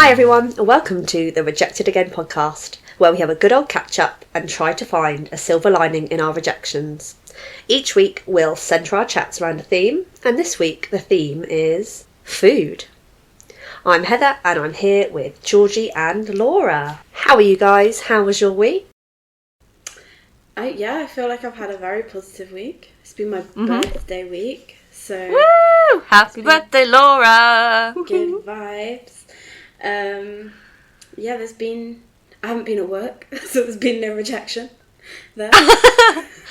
Hi everyone, and welcome to the Rejected Again podcast, where we have a good old catch-up and try to find a silver lining in our rejections. Each week we'll centre our chats around a theme, and this week the theme is food. I'm Heather, and I'm here with Georgie and Laura. How are you guys? How was your week? I feel like I've had a very positive week. It's been my birthday week, so... Woo! Happy birthday, Laura! Good vibes. I haven't been at work, so there's been no rejection there.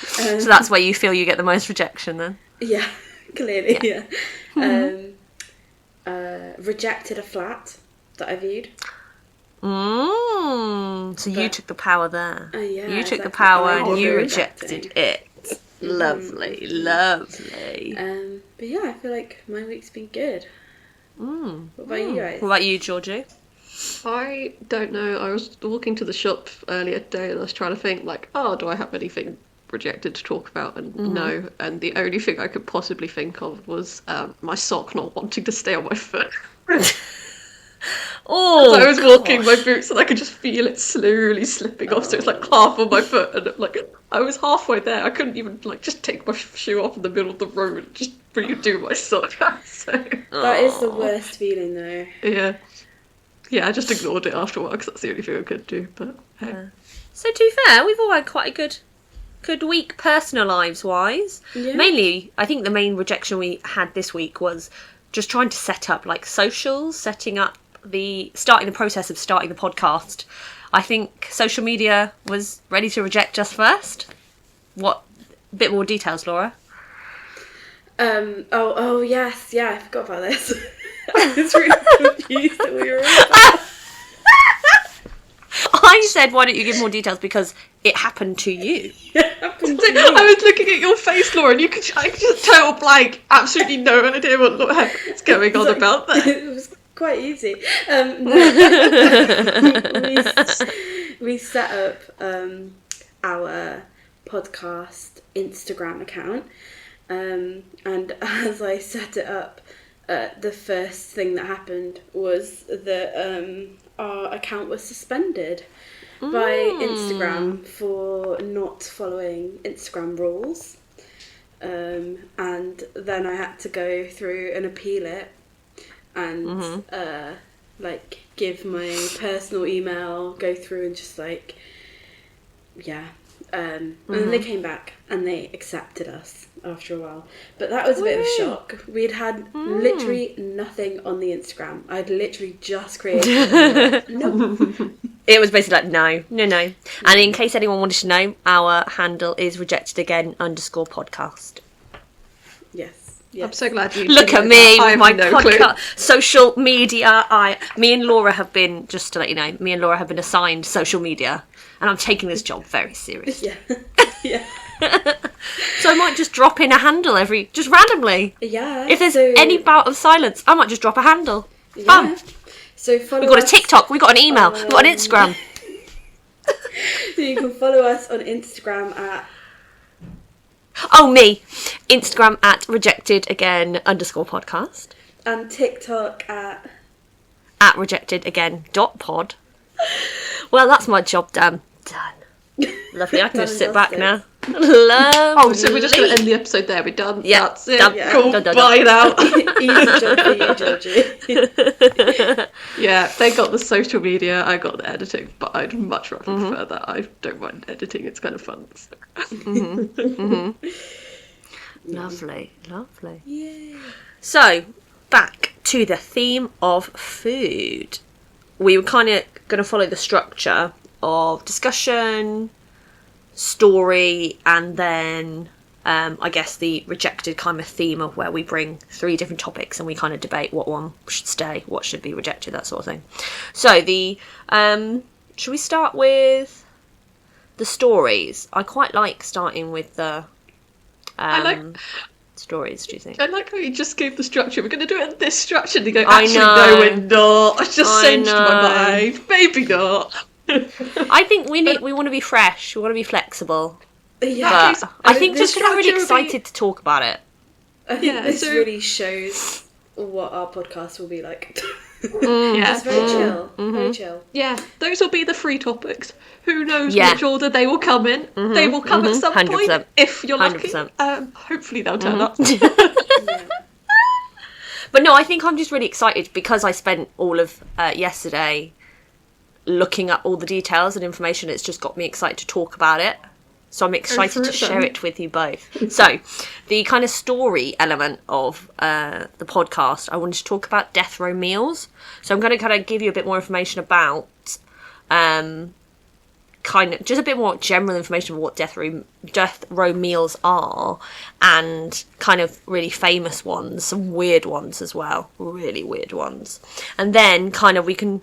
So that's where you feel you get the most rejection then? Yeah, clearly, yeah. Rejected a flat that I viewed. So you took the power there. Yeah, you took exactly. the power and you rejecting. rejected it. Lovely, lovely. But yeah, I feel like my week's been good. What about you guys? What about you, Georgie? I don't know. I was walking to the shop earlier today and I was trying to think, do I have anything rejected to talk about? And no. And the only thing I could possibly think of was my sock not wanting to stay on my foot. Oh, I was walking my boots and I could just feel it slowly slipping off, so it's like half on my foot, and I was halfway there. I couldn't even just take my shoe off in the middle of the road and just redo my sock. So that is the worst feeling, though. Yeah, I just ignored it after a while because that's the only thing I could do. But hey. So to be fair, we've all had quite a good week personal lives wise. Yeah. Mainly, I think the main rejection we had this week was just trying to set up socials, starting the process of starting the podcast. I think social media was ready to reject us first. What bit more details, Laura? Oh yes, yeah, I forgot about this. I was really confused at what you were about. I said, why don't you give more details, because it happened to you. It happened to me. I was looking at your face, Laura, and I could just total blank, absolutely no idea what's going on about that. It was quite easy. We set up our podcast Instagram account, and as I set it up, the first thing that happened was that our account was suspended by Instagram for not following Instagram rules, and then I had to go through and appeal it and give my personal email, go through and just and then they came back and they accepted us after a while. But that was a bit of a shock. We'd had literally nothing on the Instagram. I'd literally just created no. It was basically no. And in case anyone wanted to know, our handle is rejectedagain_podcast. Yes. I'm so glad you look at me with my clue. Social media. Me and Laura have been, just to let you know, assigned social media, and I'm taking this job very seriously. Yeah. So I might just drop in a handle just randomly. Yeah. If there's any bout of silence, I might just drop a handle. Fun. Yeah. So follow We've got us. a TikTok, we've got an email, we've got an Instagram. So you can follow us on Instagram at... Oh, me. Instagram at rejectedagain_podcast. And TikTok at rejectedagain.pod. Well, that's my job done. Lovely, I can just sit back now. Lovely. Oh, so we're just going to end the episode there. We're done. Yeah, that's it. done. Cool. Done. Bye now. Easy job for you, Georgie. Yeah, they got the social media, I got the editing, but I'd much rather prefer that. I don't mind editing, it's kind of fun. So. Lovely. Yay. So, back to the theme of food. We were kind of going to follow the structure of discussion, story, and then I guess the rejected kind of theme of where we bring 3 different topics and we kind of debate what one should stay, what should be rejected, that sort of thing. So should we start with the stories? I quite like starting with the stories, do you think? I like how you just gave the structure. We're going to do it in this structure. And you go, I actually, know. no, we're not. I just changed know. my mind. Maybe not. I think we want to be fresh. We want to be flexible. Yeah. But I think the just because I'm really structure will be- excited to talk about it. I think this so- really shows what our podcast will be like. Yeah. It's very chill. Very chill. Yeah, those will be the 3 topics. Who knows Yeah. which order they will come in? They will come at some 100%. point, if you're lucky. 100%. Hopefully they'll turn up. Yeah. But no, I think I'm just really excited because I spent all of yesterday looking at all the details and information. It's just got me excited to talk about it. So I'm excited to share it with you both. So the kind of story element of the podcast, I wanted to talk about death row meals. So I'm going to kind of give you a bit more information about kind of just a bit more general information of what death row meals are, and kind of really famous ones, some weird ones as well, really weird ones. And then kind of we can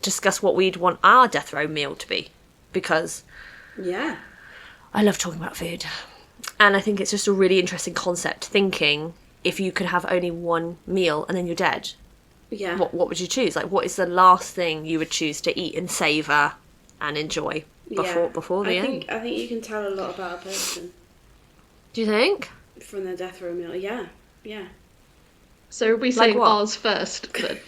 discuss what we'd want our death row meal to be, because Yeah. I love talking about food, and I think it's just a really interesting concept, thinking if you could have only one meal and then you're dead, Yeah. what would you choose? Like, what is the last thing you would choose to eat and savour and enjoy before the end? I think you can tell a lot about a person Do you think? from their death row meal. Yeah. Yeah. So are we saying what? ours first, then?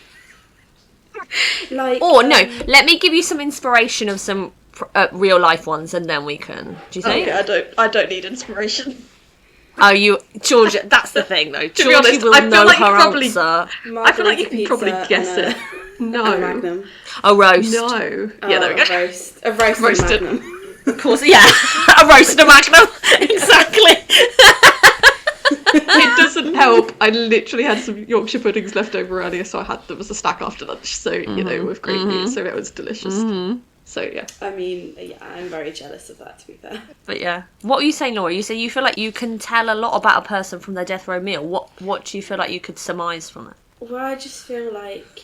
Like. Or no, let me give you some inspiration of some real life ones, and then we can. Do you think? Okay, I don't need inspiration. Oh, Georgia. That's the thing, though. To be Georgie honest, will I feel know like you her probably- answer. I feel like you can probably guess it. A No. Magnum. A roast. No. Yeah, there we go. A roast. A roast Roasted. Magnum. Of course, yeah. A roast and a magnum. Exactly. It doesn't help. I literally had some Yorkshire puddings left over earlier, so there was a stack after lunch. So with great meat, so it was delicious. So yeah. I mean, yeah, I'm very jealous of that, to be fair. But yeah, what were you saying, Laura? You say you feel like you can tell a lot about a person from their death row meal. What do you feel like you could surmise from it? Well, I just feel like,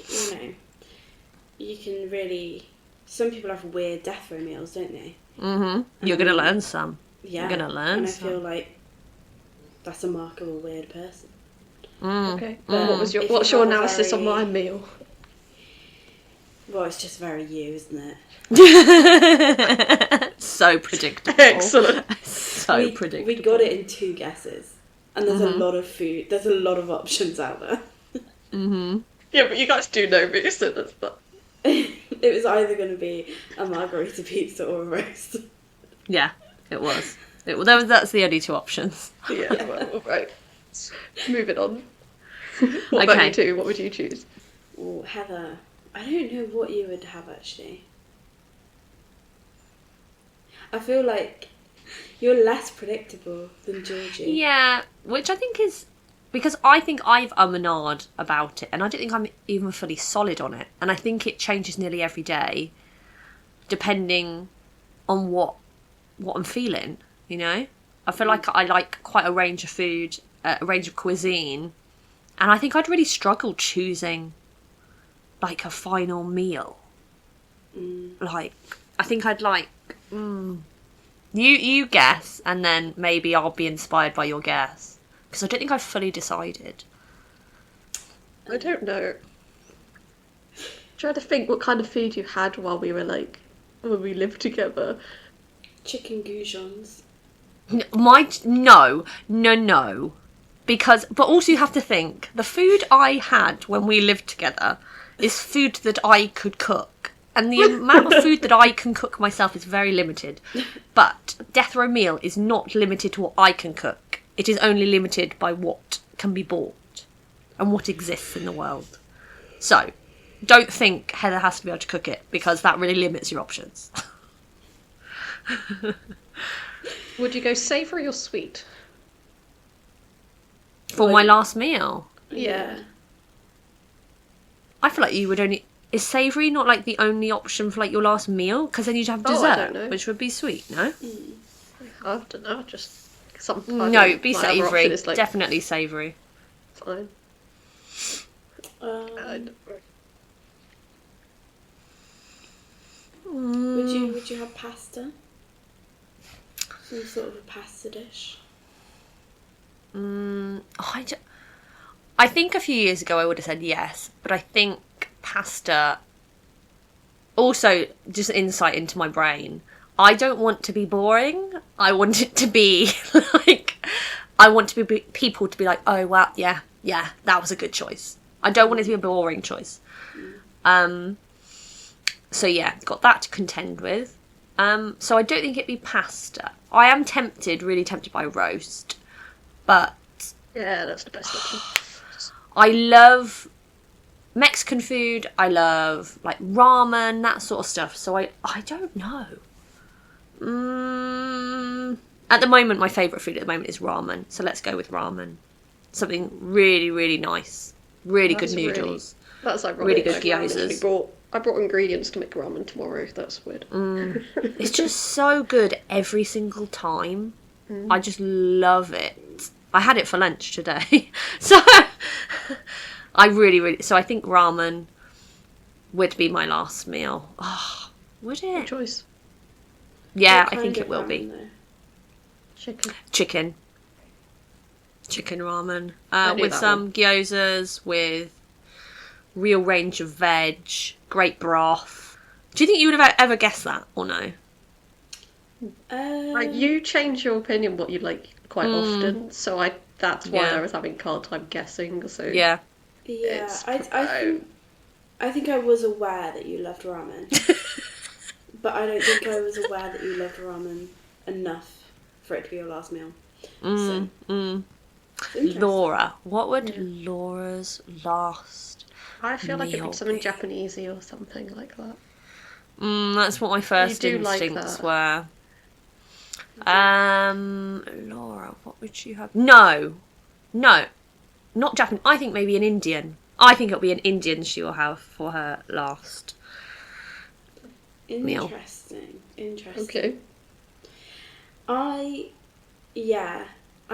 you can really. Some people have weird death row meals, don't they? You're gonna learn some. Yeah. You're gonna learn And I some. feel like that's a mark of a weird person. Okay. But What's if your you have a analysis on very- my meal? Well, it's just very you, isn't it? So predictable. Excellent. So predictable. We got it in 2 guesses. And there's a lot of food. There's a lot of options out there. Yeah, but you guys do know me, so that's not. It was either going to be a margarita pizza or a roast. Yeah, it was. That's the only 2 options. Yeah, well, all right. Moving on. What about Okay. you two? What would you choose? Oh, Heather, I don't know what you would have actually. I feel like you're less predictable than Georgie. Yeah, which I think is because I think I've and ahed about it, and I don't think I'm even fully solid on it. And I think it changes nearly every day, depending on what I'm feeling. I feel like I like quite a range of food, a range of cuisine, and I think I'd really struggle choosing like a final meal. Like, I think I'd like. You guess, and then maybe I'll be inspired by your guess. Because I don't think I've fully decided. I don't know. Trying to think what kind of food you had while we were when we lived together. Chicken goujons. No. Because, but also you have to think, the food I had when we lived together is food that I could cook. And the amount of food that I can cook myself is very limited. But death row meal is not limited to what I can cook. It is only limited by what can be bought and what exists in the world. So, don't think Heather has to be able to cook it, because that really limits your options. Would you go savoury or sweet? For my last meal, Yeah. I feel like you would only... Is savoury not like the only option for like your last meal? Because then you'd have Oh, I dessert, don't know. which would be sweet, no? I don't know, just No, be my other savoury. option is, Definitely savoury. fine. Would you have pasta? Some sort of a pasta dish? I think a few years ago I would have said yes, but I think pasta... Also, just insight into my brain. I don't want to be boring. I want it to be like... I want to be people to be like, oh, wow, yeah, that was a good choice. I don't want it to be a boring choice. So yeah, got that to contend with. So I don't think it'd be pasta. I am really tempted by roast, but Yeah, that's the best option. I love Mexican food. I love like ramen, that sort of stuff. So I don't know. At the moment, my favourite food at the moment is ramen. So let's go with ramen. Something really, really nice. Really good noodles. That's ironic. Really good I gyozas. I brought ingredients to make ramen tomorrow. That's weird. It's just so good every single time. I just love it. I had it for lunch today. So I really... So I think ramen would be my last meal. Oh, would it? Good choice. Yeah, What I think kind it of will ramen, be. Chicken. Chicken ramen. I knew With that some gyozas, with real range of veg, great broth. Do you think you would have ever guessed that, or no? Like, you change your opinion what you like quite often, so that's why Yeah. I was having a hard time guessing. So Yeah. Yeah, It's I think I was aware that you loved ramen, but I don't think I was aware that you loved ramen enough for it to be your last meal. So, it's interesting. Laura. What would Laura's last... I feel like it'd meal be something be? Japanesey or something like that. That's what my first do like instincts that. were. Laura, what would she have? No, not Japanese. I think maybe an Indian. I think it'll be an Indian she will have for her last meal. Interesting. Okay. I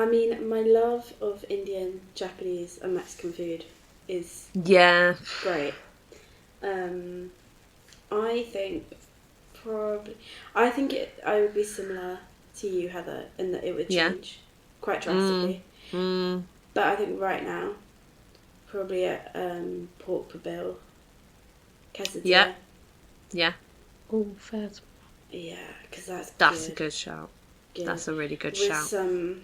mean, my love of Indian, Japanese, and Mexican food is Yeah, great. I think I would be similar to you, Heather, in that it would Yeah. change quite drastically. But I think right now, probably a pork pabil, quesadilla. yeah. Oh, fair. Yeah, because that's A good shout. Good. That's a really good With shout. some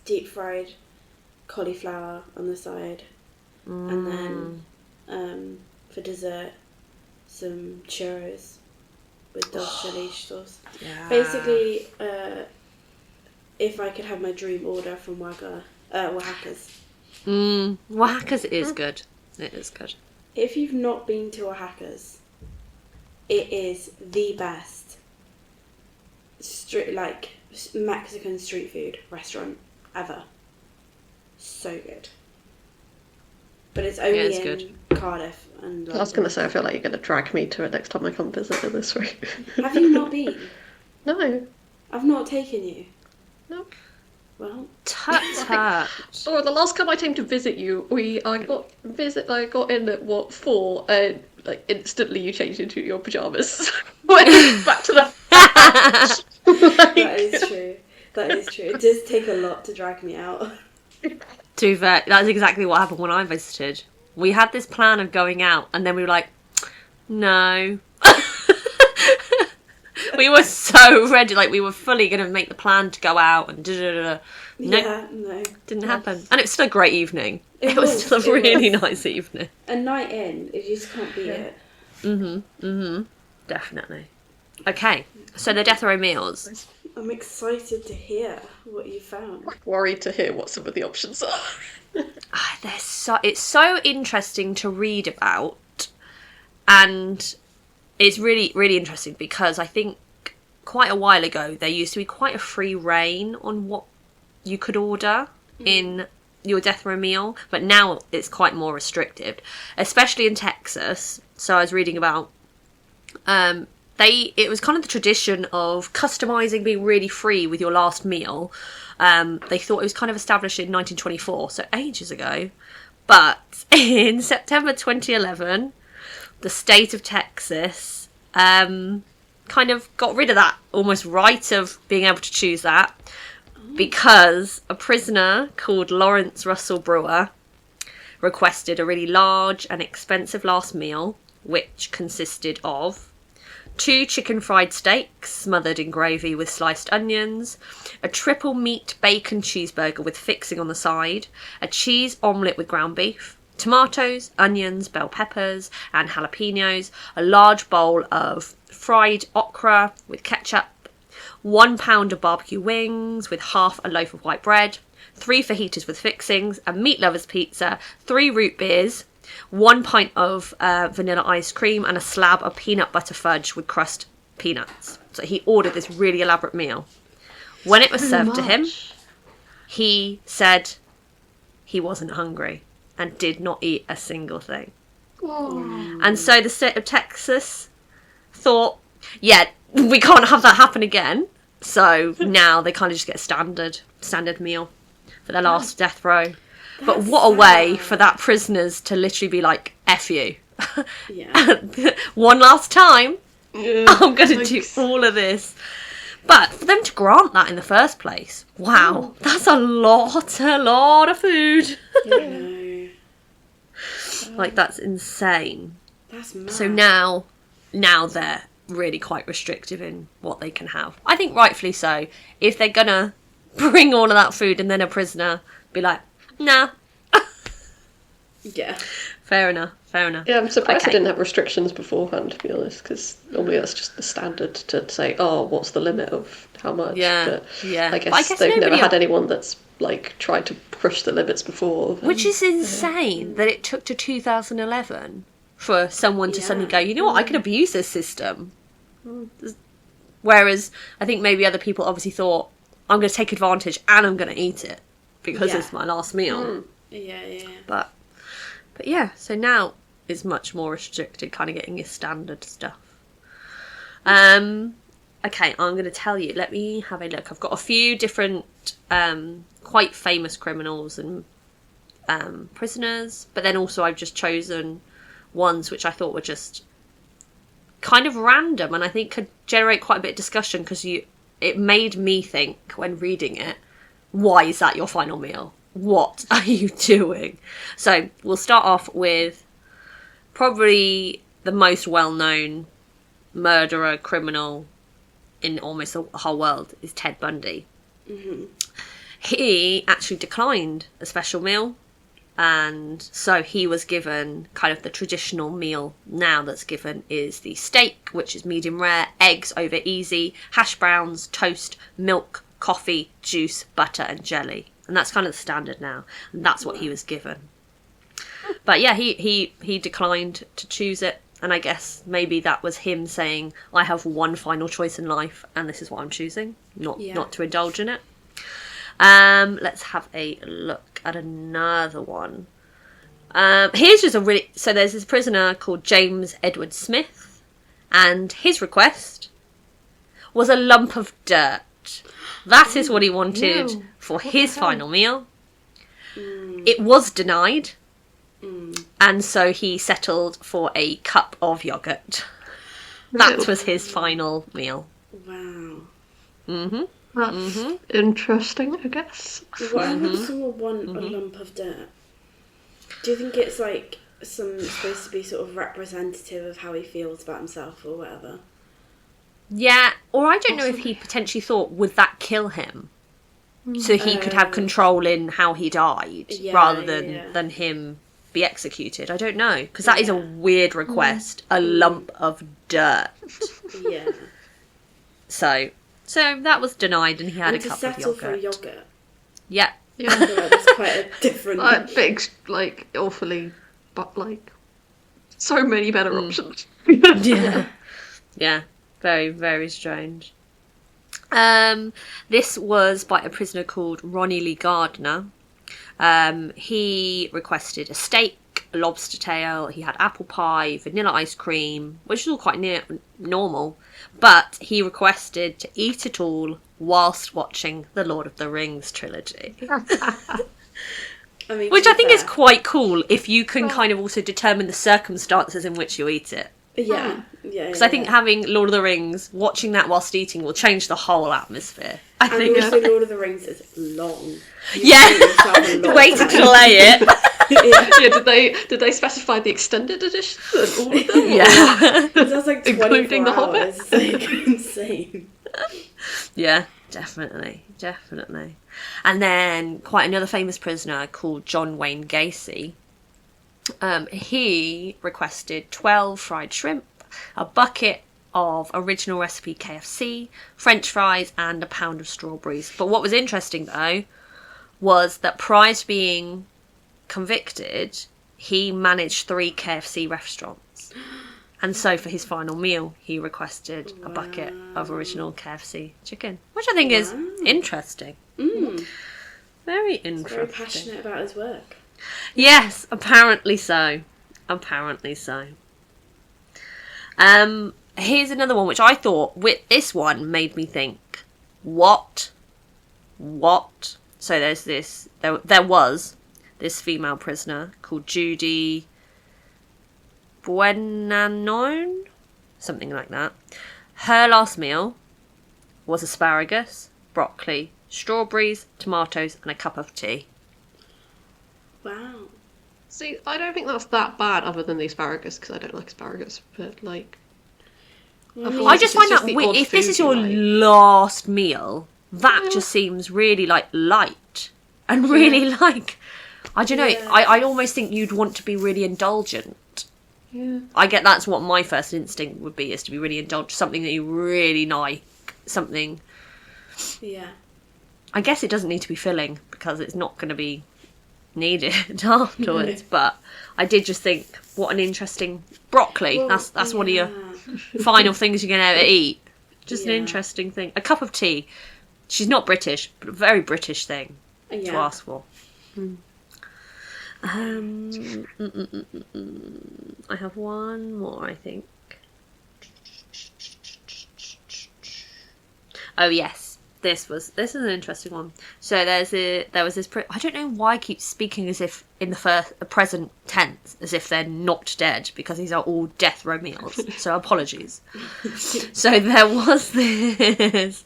deep fried cauliflower on the side, and then for dessert, some churros with dulce de leche sauce. Yeah. Basically, if I could have my dream order from Oaxaca's. Oaxaca's is good. It is good. If you've not been to Oaxaca's, it is the best Mexican street food restaurant ever. So good. But it's only it's in good. Cardiff and I was going to say, I feel like you're going to drag me to it next time I come visit it this week. Have you not been? No. I've not taken you. No. Well, Tut tut. Or the last time I came to visit you, I got in at 4, and like instantly you changed into your pajamas. Went back to the that is true. That is true. It does take a lot to drag me out. To be fair, that's exactly what happened when I visited. We had this plan of going out, and then we were like, no. We were so ready, like we were fully going to make the plan to go out and No, didn't happen. And it was still a great evening. It was was, still a it really was. nice evening. A night in, you just can't beat it. Definitely. Okay, so the death row meals. I'm excited to hear what you found. worried to hear what some of the options are. It's so interesting to read about, and it's really, really interesting because I think quite a while ago there used to be quite a free reign on what you could order in your death row meal, but now it's quite more restrictive, especially in Texas. So I was reading about it was kind of the tradition of customizing being really free with your last meal. They thought it was kind of established in 1924, so ages ago. But in September 2011, the state of Texas kind of got rid of that almost right of being able to choose that, because a prisoner called Lawrence Russell Brewer requested a really large and expensive last meal, which consisted of 2 chicken fried steaks smothered in gravy with sliced onions, a triple meat bacon cheeseburger with fixing on the side, a cheese omelette with ground beef, tomatoes, onions, bell peppers and jalapenos, a large bowl of fried okra with ketchup, 1 pound of barbecue wings with half a loaf of white bread, 3 fajitas with fixings, a meat lover's pizza, 3 root beers, 1 pint of vanilla ice cream and a slab of peanut butter fudge with crushed peanuts. So he ordered this really elaborate meal. When it was served to him, he said he wasn't hungry and did not eat a single thing. Oh. And so the state of Texas thought, yeah, we can't have that happen again. So now they kind of just get a standard meal for their last death row. But what a way for that prisoners to literally be like, F you. Yeah. One last time, Yeah, I'm going to do all of this. But for them to grant that in the first place, wow, that's a lot of food. No. Like, that's insane. That's mad. So now they're really quite restrictive in what they can have. I think rightfully so. If they're going to bring all of that food and then a prisoner be like, nah. Yeah. Fair enough. Yeah, I'm surprised Okay. they didn't have restrictions beforehand, to be honest, because normally that's just the standard to say, oh, what's the limit of how much? Yeah, but yeah. I But I guess guess they've never nobody had el- anyone that's, like, tried to push the limits before. Which is insane that it took to 2011 for someone to suddenly go, you know what, I can abuse this system. Whereas I think maybe other people obviously thought, I'm going to take advantage and I'm going to eat it because Yeah. it's my last meal. Yeah. But yeah, so now it's much more restricted, kind of getting your standard stuff. Okay, I'm going to tell you. Let me have a look. I've got a few different, quite famous criminals and prisoners, but then also I've just chosen ones which I thought were just kind of random and I think could generate quite a bit of discussion because it made me think when reading it, why is that your final meal? What are you doing? So we'll start off with probably the most well-known murderer, criminal in almost the whole world is Ted Bundy. Mm-hmm. He actually declined a special meal, and so he was given kind of the traditional meal now that's given is the steak, which is medium rare, eggs over easy, hash browns, toast, milk, coffee, juice, butter and jelly. And that's kind of the standard now. And that's what he was given. But yeah, he declined to choose it. And I guess maybe that was him saying, I have one final choice in life and this is what I'm choosing. Not to indulge in it. Let's have a look at another one. Here's just so there's this prisoner called James Edward Smith. And his request was a lump of dirt. That is what he wanted for his final meal. It was denied. And so he settled for a cup of yogurt. That was his final meal. Wow. Mm-hmm. That's interesting, I guess. Why would someone want a lump of dirt? Do you think it's like supposed to be sort of representative of how he feels about himself or whatever? Yeah, or I don't know if he potentially thought, would that kill him? So he could have control in how he died, rather than him be executed. I don't know, because that is a weird request. A lump of dirt. Yeah. So that was denied, and he had And a to cup of settle yogurt. for a yogurt. Yeah. Yeah. I feel like that's quite a different... Like, big, like, awfully, but, like, so many better options. Yeah. Yeah. Very, very strange. This was by a prisoner called Ronnie Lee Gardner. He requested a steak, a lobster tail, he had apple pie, vanilla ice cream, which is all quite normal, but he requested to eat it all whilst watching the Lord of the Rings trilogy. I mean, Which to I be think is fair- quite cool if you can kind of also determine the circumstances in which you eat it. Yeah, Yeah. Because I think having Lord of the Rings, watching that whilst eating will change the whole atmosphere. I And think. also Lord of the Rings is long. Yeah. Wait to delay it. Did they specify the extended edition and all of them? Yeah. That's like 24 Including the Hobbit? hours. It's like insane. Yeah, definitely. And then quite another famous prisoner called John Wayne Gacy. He requested 12 fried shrimp, a bucket of original recipe KFC, French fries, and a pound of strawberries. But what was interesting, though, was that prior to being convicted, he managed 3 KFC restaurants. And so for his final meal, he requested a bucket of original KFC chicken, which I think is interesting. Very interesting. Very passionate about his work. Yes, apparently so. Here's another one which I thought, this one made me think, what? So there was this female prisoner called Judy Buenanon, something like that. Her last meal was asparagus, broccoli, strawberries, tomatoes, and a cup of tea. Wow. See, I don't think that's that bad, other than the asparagus, because I don't like asparagus. But like, I just find that if this is your last meal, that just seems really like light and really like, I don't know. Yeah. I almost think you'd want to be really indulgent. Yeah. I get that's what my first instinct would be, is to be really indulgent, something that you really like, something. Yeah. I guess it doesn't need to be filling because it's not going to be needed afterwards. But I did just think, what an interesting broccoli. Well, that's one of your final things you're going to ever eat. Just an interesting thing. A cup of tea. She's not British, but a very British thing to ask for. I have one more, I think. Oh yes, this is an interesting one. So there was this. I don't know why I keep speaking as if in the present tense, as if they're not dead, because these are all death row meals. So apologies. So there was this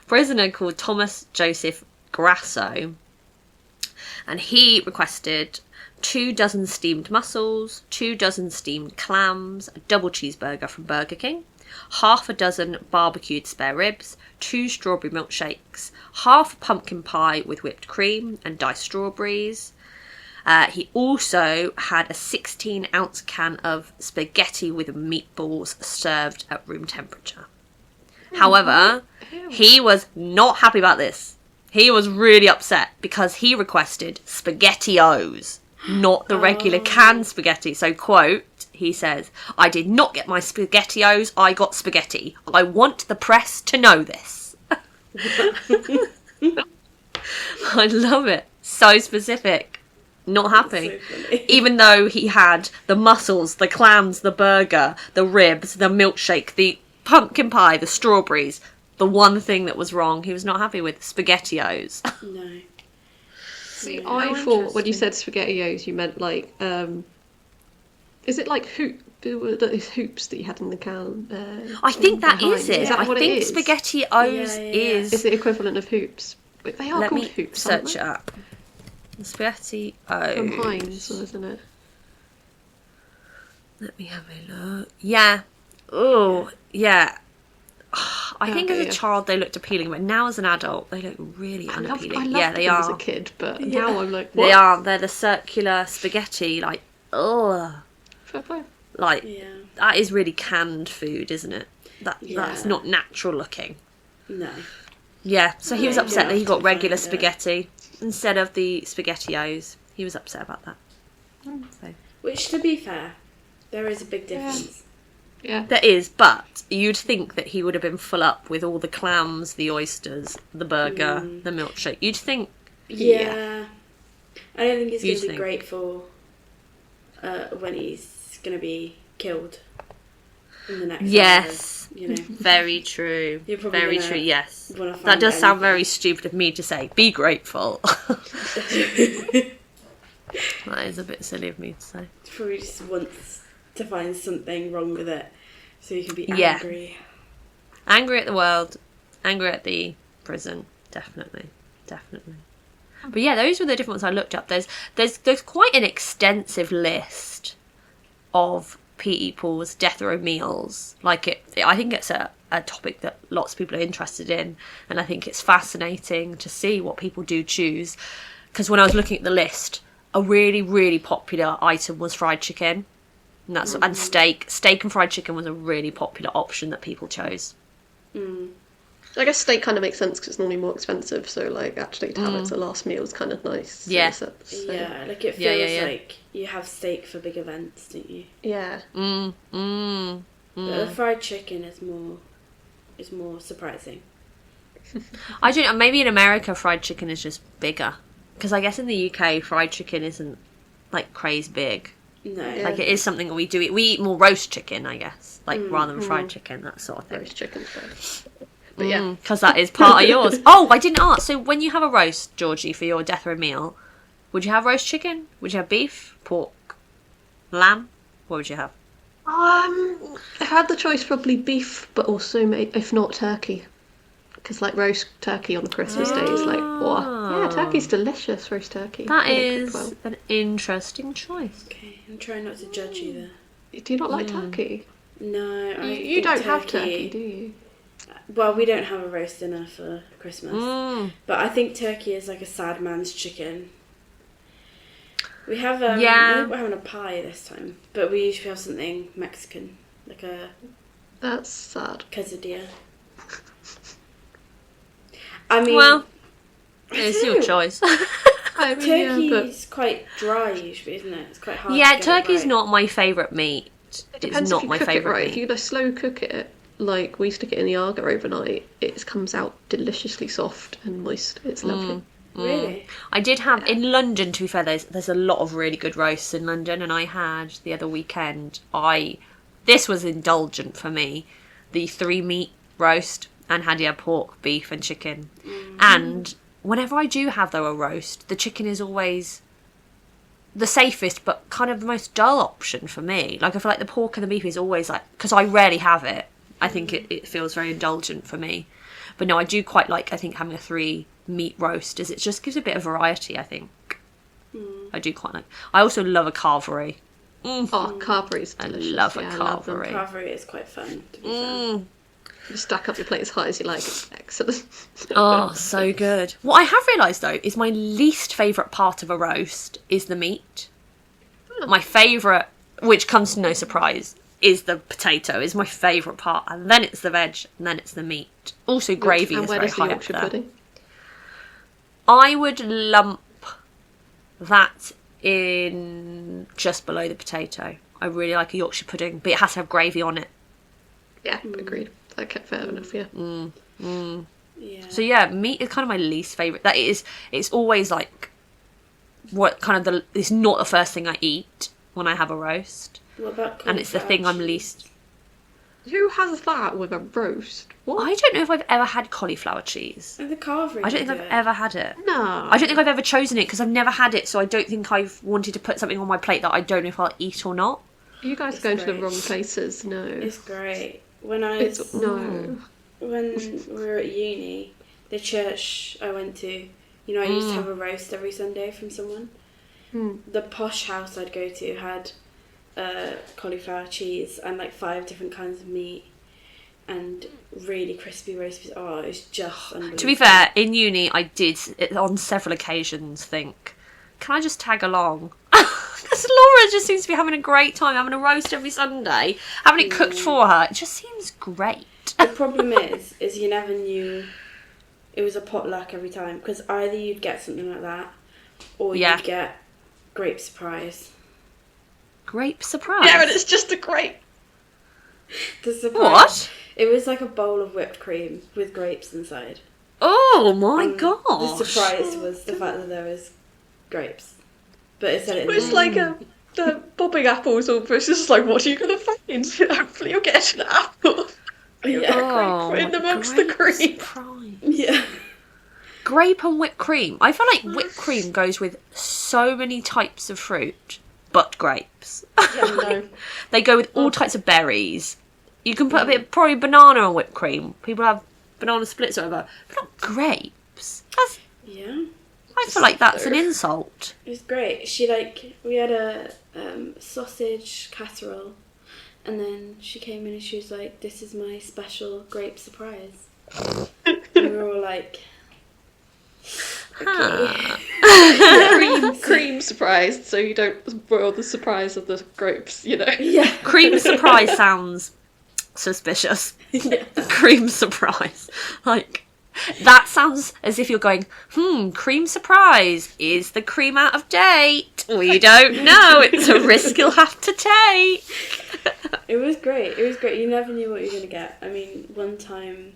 prisoner called Thomas Joseph Grasso, and he requested 2 dozen steamed mussels, 2 dozen steamed clams, a double cheeseburger from Burger King, half a dozen barbecued spare ribs, 2 strawberry milkshakes, half a pumpkin pie with whipped cream and diced strawberries. He also had a 16-ounce can of spaghetti with meatballs served at room temperature. However, he was not happy about this. He was really upset because he requested SpaghettiOs, not the regular canned spaghetti. So, quote, he says, "I did not get my SpaghettiOs, I got spaghetti. I want the press to know this." I love it. So specific. Not happy. So even though he had the mussels, the clams, the burger, the ribs, the milkshake, the pumpkin pie, the strawberries, the one thing that was wrong, he was not happy with SpaghettiOs. No. See, I thought when you said SpaghettiOs, you meant like, is it like those hoops that you had in the can? I think that behind? is it. Is that I what think it is? SpaghettiOs is. Is the equivalent of hoops? But they are Let called me hoops. search it up. SpaghettiOs. From Heinz, isn't it? Let me have a look. Yeah. Oh, yeah. I think as a child they looked appealing, but now as an adult they look really unappealing. I loved Yeah, they them are. as a kid, but now I'm like, what? They are. They're the circular spaghetti, like, ugh. Fair play. Like, that is really canned food, isn't it? That's not natural looking. No. Yeah, so he was Yeah, upset that he you got have to regular find it. spaghetti instead of the SpaghettiOs. He was upset about that. So. Which, to be fair, there is a big difference. Yeah. There is, but you'd think that he would have been full up with all the clams, the oysters, the burger, the milkshake. You'd think. Yeah. I don't think he's going You'd to be think. grateful when he's going to be killed in the next Yes. hour, you know. Very true. You're probably Very gonna true, yes. wanna find That does sound anything. very stupid of me to say. Be grateful. That is a bit silly of me to say. Probably just wants to find something wrong with it. So you can be Yeah. angry. Angry at the world, angry at the prison, definitely. But yeah, those were the different ones I looked up. There's quite an extensive list of people's death row meals. Like I think it's a topic that lots of people are interested in, and I think it's fascinating to see what people do choose. Because when I was looking at the list, a really, really popular item was fried chicken, and steak. Steak and fried chicken was a really popular option that people chose. I guess steak kind of makes sense because it's normally more expensive, so like actually to have it as a last meal is kind of nice. Yeah. So. Yeah, like it feels like you have steak for big events, don't you? Yeah. But the fried chicken is more surprising. I don't know, maybe in America fried chicken is just bigger. Because I guess in the UK fried chicken isn't like crazy big. No. Like it is something that we do eat. We eat more roast chicken, I guess. Like rather than fried chicken, that sort of thing. Roast chicken first. But yeah. Because that is part of yours. Oh, I didn't ask. So when you have a roast, Georgie, for your death row meal, would you have roast chicken? Would you have beef, pork, lamb? What would you have? If I had the choice, probably beef, but also if not turkey. Because like roast turkey on Christmas Day is like, oh, yeah, turkey's delicious, roast turkey. That is an interesting choice. Okay, I'm trying not to judge you there. Do you not like turkey? No, You don't have turkey, do you? Well, we don't have a roast dinner for Christmas. But I think turkey is like a sad man's chicken. We have we're having a pie this time, but we usually have something Mexican, like a... That's sad. quesadilla. I mean... Well, it's your choice. I mean, turkey's quite dry usually, isn't it? It's quite hard to get turkey's it right. not my favourite meat. It depends it's not if you my cook it favourite right. meat. If you like slow cook it, like we stick it in the Arga overnight, it comes out deliciously soft and moist. It's lovely. Really? I did have in London. To be fair, there's a lot of really good roasts in London, and I had the other weekend. This was indulgent for me, the 3 meat roast, and had pork, beef, and chicken. And whenever I do have a roast, the chicken is always the safest, but kind of the most dull option for me. Like I feel like the pork and the beef is always like, because I rarely have it. I think it feels very indulgent for me. But no, I do quite like, I think, having a 3 meat roast, as it just gives a bit of variety, I think. I do quite like. I also love a carvery. Oh, carvery's delicious. I love a Yeah, I love them. carvery. Carvery is quite fun, to be fair. You stack up your plate as high as you like. It's excellent. Oh, so good. What I have realised, though, is my least favourite part of a roast is the meat. My favourite, which comes to no surprise, is the potato, is my favourite part. And then it's the veg, and then it's the meat. Also, gravy and is where very does the high up Yorkshire there. pudding? I would lump that in just below the potato. I really like a Yorkshire pudding, but it has to have gravy on it. Yeah, agreed. Okay, fair enough, yeah. Yeah. So yeah, meat is kind of my least favourite. It's always like what kind of it's not the first thing I eat when I have a roast. What about And it's the thing I'm cheese? least... Who has that with a roast? What? I don't know if I've ever had cauliflower cheese. And the carvery. I don't think I've ever had it. No. I don't think I've ever chosen it because I've never had it, so I don't think I've wanted to put something on my plate that I don't know if I'll eat or not. You guys are going to the wrong places. No. It's great. When I was... No. When we were at uni, the church I went to, you know, I used to have a roast every Sunday from someone. The posh house I'd go to had cauliflower cheese and like 5 different kinds of meat and really crispy roast beef. Oh, it was just unbelievable. To be fair, in uni, I did, on several occasions, think, can I just tag along? Because Laura just seems to be having a great time having a roast every Sunday, having it cooked for her. It just seems great. The problem is you never knew it was a potluck every time, because either you'd get something like that or you'd get grape surprise. Grape surprise? Yeah, and it's just a grape. The surprise. What? It was like a bowl of whipped cream with grapes inside. Oh my And gosh. The surprise was the fact that there was grapes. But it said it in It's the like the bobbing apples almost. It's just like, what are you going to find? Hopefully you'll get an apple. You'll get a grape in amongst the cream. Surprise. Yeah. Grape and whipped cream. I feel like whipped cream goes with so many types of fruit, but grapes. Yeah, no. They go with all types of berries. You can put a bit, probably banana on whipped cream. People have banana splits or whatever. But not grapes. Yeah. I feel like that's an insult. It was great. We had a sausage casserole, and then she came in and she was like, "This is my special grape surprise." And we were all like, okay. cream surprise, so you don't spoil the surprise of the grapes, you know. Yeah. Cream surprise sounds suspicious. Yeah. Cream surprise. Like, that sounds as if you're going, cream surprise. Is the cream out of date? We don't know. It's a risk you'll have to take. It was great. It was great. You never knew what you were going to get. I mean, one time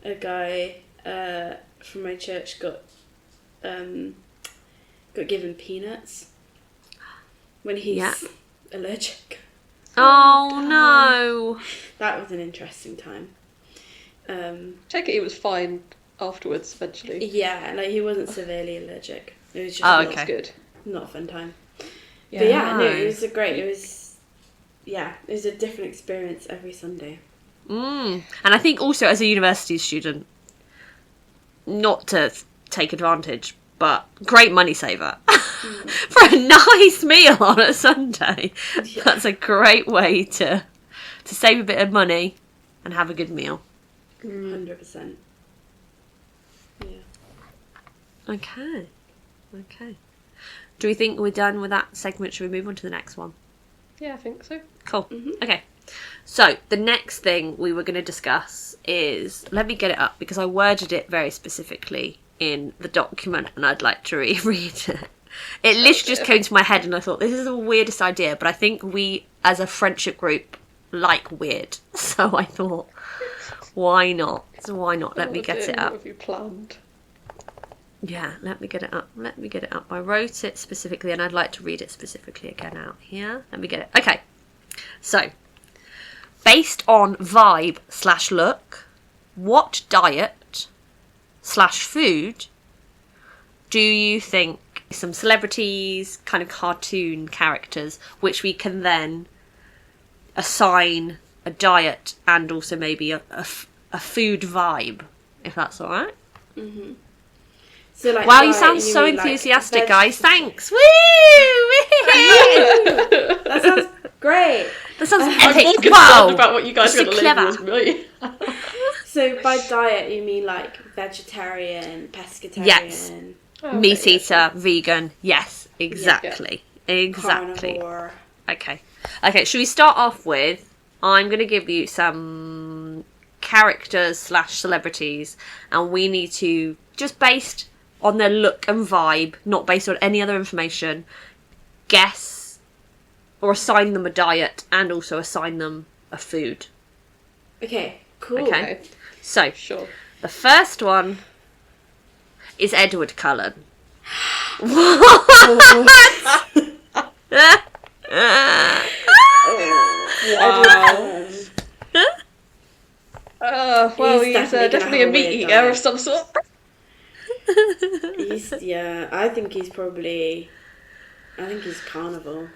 a guy from my church got given peanuts when he's allergic. Oh, no. That was an interesting time. Take it he was fine afterwards, eventually. Yeah, like he wasn't severely allergic. It was just That's good. not a fun time. Yeah. But yeah, no, it was it was a different experience every Sunday. And I think also as a university student, not to take advantage, but great money saver. For a nice meal on a Sunday. Yeah. That's a great way to save a bit of money and have a good meal. 100%. Yeah. Okay. Do we think we're done with that segment? Should we move on to the next one? Yeah, I think so. Cool. Mm-hmm. Okay. So the next thing we were going to discuss is, let me get it up because I worded it very specifically in the document and I'd like to reread it. It literally just came to my head and I thought, this is the weirdest idea, but I think we, as a friendship group, like weird. So I thought, why not? Let me get it up. What have you planned? Yeah, let me get it up. I wrote it specifically and I'd like to read it specifically again out here. Let me get it. Okay. So, based on vibe/look, what diet/food do you think some celebrities, kind of cartoon characters, which we can then assign a diet and also maybe a food vibe, if that's all right? Mm-hmm. So, like, wow, you sound so enthusiastic, like, guys. Thanks. Woo! That sounds great. That sounds I'm epic. more concerned Wow. about what you guys are This going is to label as me. So by diet, you mean like vegetarian, pescatarian? Yes. Meat eater, vegan. Yes, exactly. Carnivore. Okay, should we start off with, I'm going to give you some characters/celebrities and we need to, just based on their look and vibe, not based on any other information, guess or assign them a diet and also assign them a food. Okay, cool. Okay. So, Sure. the first one is Edward Cullen. Wow. Well, He's he's definitely definitely gonna a meat have a weird eater diet. of some sort. I think he's carnivore.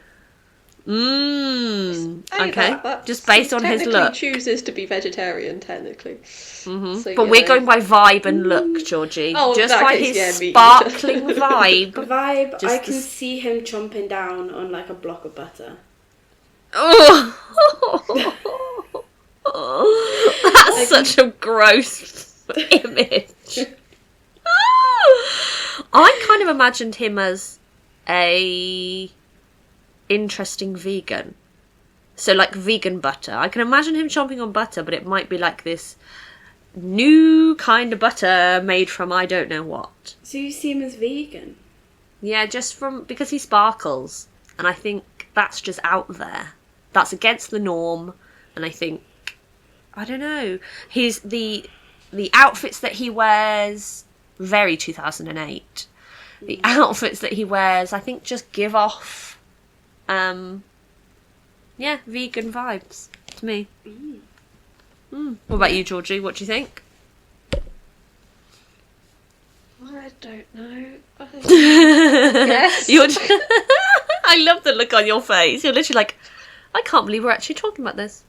Okay. Just based on his look. He chooses to be vegetarian, technically. Mm-hmm. So, But you we're know. going by vibe and look, Georgie. Oh, in just that by case, his meat sparkling vibe. Vibe, Just I can the- see him chomping down on like a block of butter. Oh, that's such a gross image. I kind of imagined him as a interesting vegan. So like vegan butter. I can imagine him chomping on butter, but it might be like this new kind of butter made from I don't know what. So you see him as vegan? Yeah, just from because he sparkles, and I think that's just out there. That's against the norm, and I think I don't know. He's the outfits that he wears, very 2008. The outfits that he wears, I think, just give off, vegan vibes to me. What about you, Georgie? What do you think? I don't know. Yes. I love the look on your face. You're literally like, I can't believe we're actually talking about this.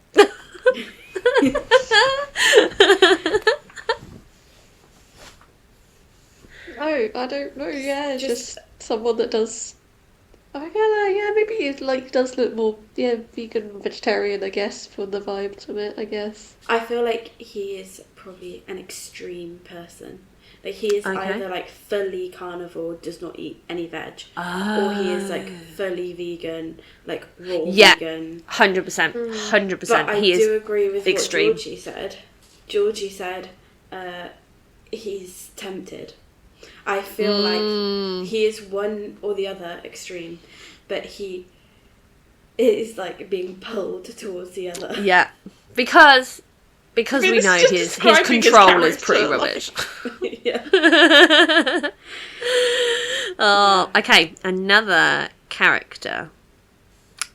Oh, I don't know. Yeah, just someone that does. Oh yeah, maybe he like does look more vegan, vegetarian. I guess for the vibe to it. I guess. I feel like he is probably an extreme person. Like he is either like fully carnivore, does not eat any veg, or he is like fully vegan, like raw vegan. 100%, 100%. But I do agree with extreme. what Georgie said. Georgie said he's tempted. I feel like he is one or the other extreme, but he is like being pulled towards the other. Yeah, because we know his control is pretty rubbish. Yeah. Oh, okay, another character,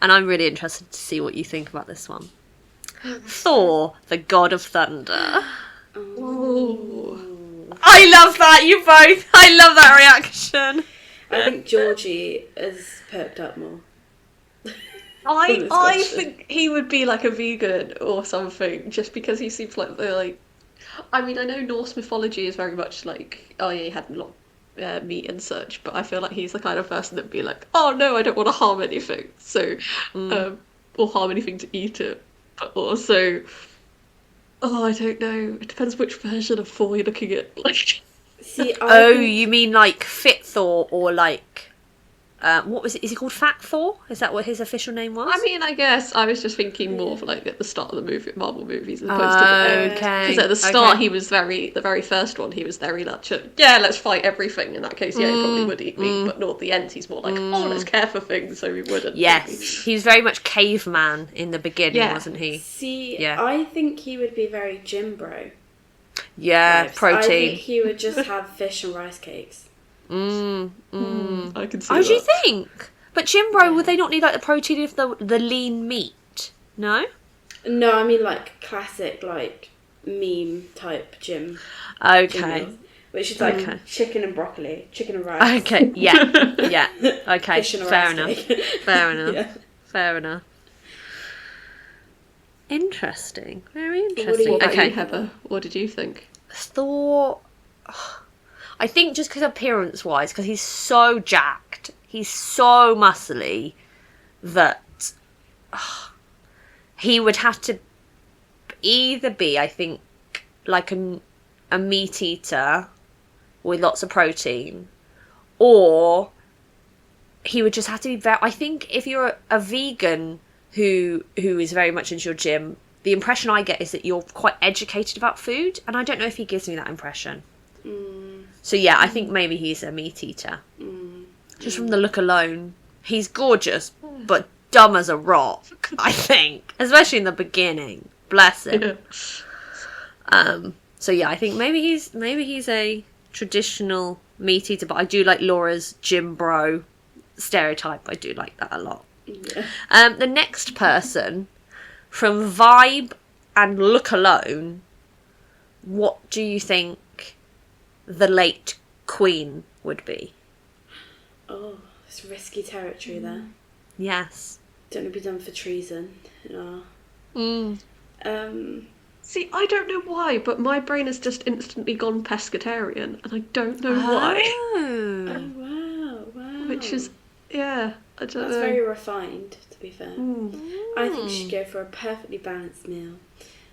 and I'm really interested to see what you think about this one. Thor, the God of Thunder. Oh. I love that, you both. I love that reaction. I think Georgie has perked up more. I think he would be like a vegan or something, just because he seems like they're like. I mean, I know Norse mythology is very much like, oh yeah, he had a lot of meat and such, but I feel like he's the kind of person that'd be like, oh no, I don't want to harm anything, so or harm anything to eat it, but also, oh, I don't know. It depends which version of Thor you're looking at. Like, See, you mean like Fit Thor or like. What was it? Is he called Fat Thor? Is that what his official name was? I mean, I guess I was just thinking more of like at the start of the movie, Marvel movies, as opposed to the end. Because at the start, he was the very first one, he was very much, let's fight everything. In that case, he probably would eat meat, but not at the end, he's more like, let's care for things, so we wouldn't. Yes, he was very much caveman in the beginning, wasn't he? See, I think he would be very gym bro. Yeah, protein. I think he would just have fish and rice cakes. I can see Oh, that. do you think? But gym bro, would they not need like the protein of the lean meat? No? No, I mean like classic like meme type gym. Okay. Which is like chicken and broccoli, chicken and rice. Okay, yeah. Okay, Fish and a fair rice enough. cake. Fair enough. Yeah. Fair enough. Interesting. Very What interesting. about Okay. You, Heather, what did you think? Thor, I think just because appearance-wise, because he's so jacked, he's so muscly, that he would have to either be, I think, like a meat eater with lots of protein, or he would just have to be very... I think if you're a vegan who is very much into your gym, the impression I get is that you're quite educated about food, and I don't know if he gives me that impression. So yeah, I think maybe he's a meat eater. Just from the look alone. He's gorgeous, but dumb as a rock, I think. Especially in the beginning. Bless him. So yeah, I think maybe he's a traditional meat eater, but I do like Laura's gym bro stereotype. I do like that a lot. Yeah. The next person, from vibe and look alone, what do you think the late Queen would be? Oh, it's risky territory there. Yes. Don't want to be done for treason. No. See, I don't know why, but my brain has just instantly gone pescatarian, and I don't know why. Oh, wow. Which is, I don't know. That's very refined, to be fair. I think she'd go for a perfectly balanced meal,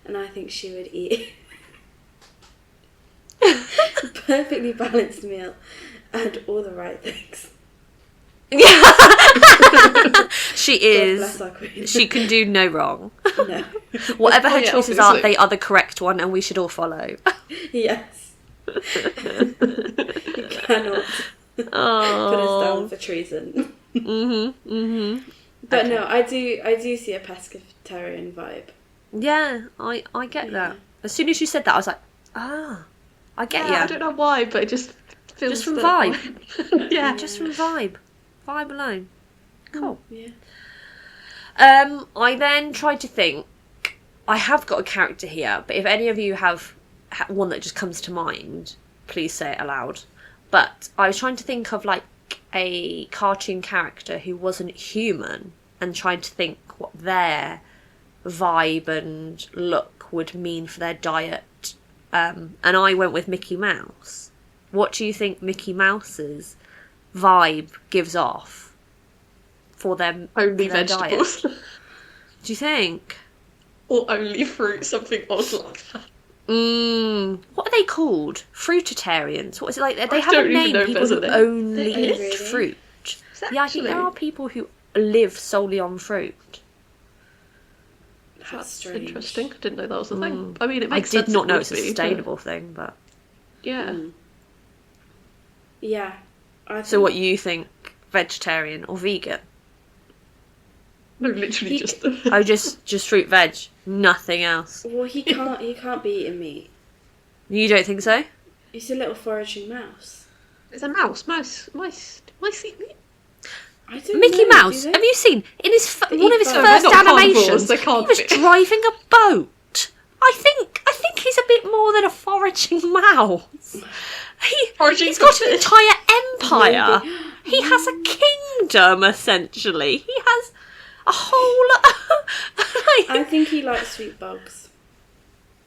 and I think she would eat a perfectly balanced meal and all the right things. She God is. bless our queen. She can do no wrong. No. Whatever her yeah, choices are, obviously. they are the correct one, and we should all follow. Yes. You cannot put us Oh. down for treason. But no, I do see a pescatarian vibe. Yeah, I get that. As soon as you said that, I was like, I get I you. don't know why, but it just feels Just from that- vibe. yeah. Just from vibe. Vibe alone. Cool. Yeah. I then tried to think, I have got a character here, but if any of you have one that just comes to mind, please say it aloud. But I was trying to think of like a cartoon character who wasn't human, and trying to think what their vibe and look would mean for their diet. And I went with Mickey Mouse. What do you think Mickey Mouse's vibe gives off for them? Only for their vegetables. diet? Do you think? Or only fruit, something odd like that. What are they called? Fruitarians. What is it like? They I have a don't even name. know if People there's a who name. only Really? eat fruit. Yeah, I think there Actually? are people who live solely on fruit. That's strange. Interesting. I didn't know that was a thing. I mean, it I makes did sense. not it know would it's a be, but- sustainable thing, but Yeah. Yeah. so what you think? Vegetarian or vegan? No, literally just. Oh, just fruit, veg, nothing else. Well, he can't be eating meat. You don't think so? He's a little foraging mouse. It's a mouse. Mice eat meat. I don't Mickey know, Mouse. do they? Have you seen in his one of his bugs. first They're not carnivores, animations? they can't He was be. driving a boat. I think he's a bit more than a foraging mouse. Foraging He's got for an fish. entire empire. Maybe. He has a kingdom essentially. He has a whole I think he likes sweet bugs.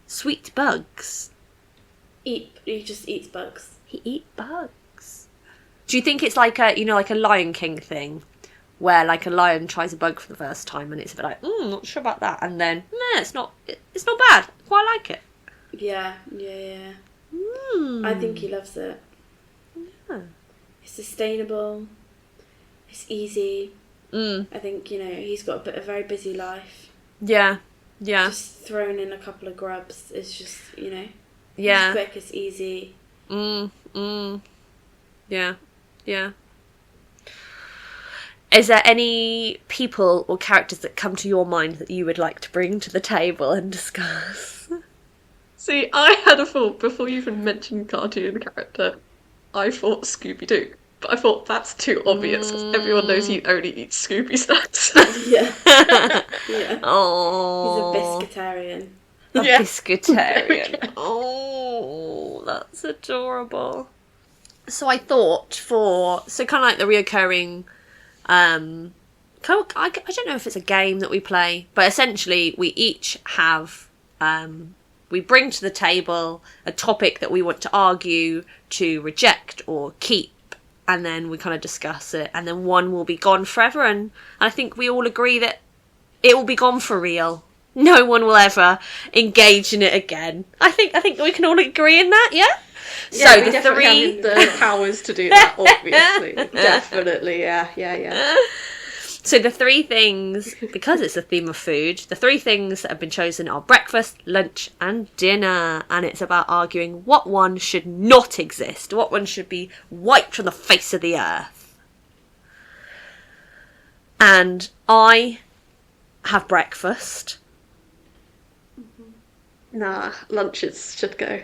sweet bugs. He just eats bugs. He eats bugs. Do you think it's like like a Lion King thing, where like a lion tries a bug for the first time and it's a bit like, not sure about that, and then it's not bad. Quite like it. Yeah. I think he loves it. Yeah. It's sustainable. It's easy. Mm. I think, he's got a very busy life. Yeah. Just throwing in a couple of grubs is just, Yeah. it's quick, it's easy. Yeah. Is there any people or characters that come to your mind that you would like to bring to the table and discuss? See, I had a thought before you even mentioned cartoon character. I thought Scooby-Doo. But I thought that's too obvious because everyone knows he only eats Scooby snacks. Yeah. Yeah. Oh. He's a biscuitarian. A Yeah. biscuitarian. Oh, that's adorable. So I thought kind of like the reoccurring, I don't know if it's a game that we play, but essentially we each have, we bring to the table a topic that we want to argue, to reject or keep, and then we kind of discuss it, and then one will be gone forever, and I think we all agree that it will be gone for real. No one will ever engage in it again. I think we can all agree in that, yeah? Yeah, So we the definitely three... have the powers to do that, obviously. Definitely, yeah. So the three things, because it's a theme of food, the three things that have been chosen are breakfast, lunch and dinner. And it's about arguing what one should not exist, what one should be wiped from the face of the earth. And I have breakfast. Nah, lunches should go.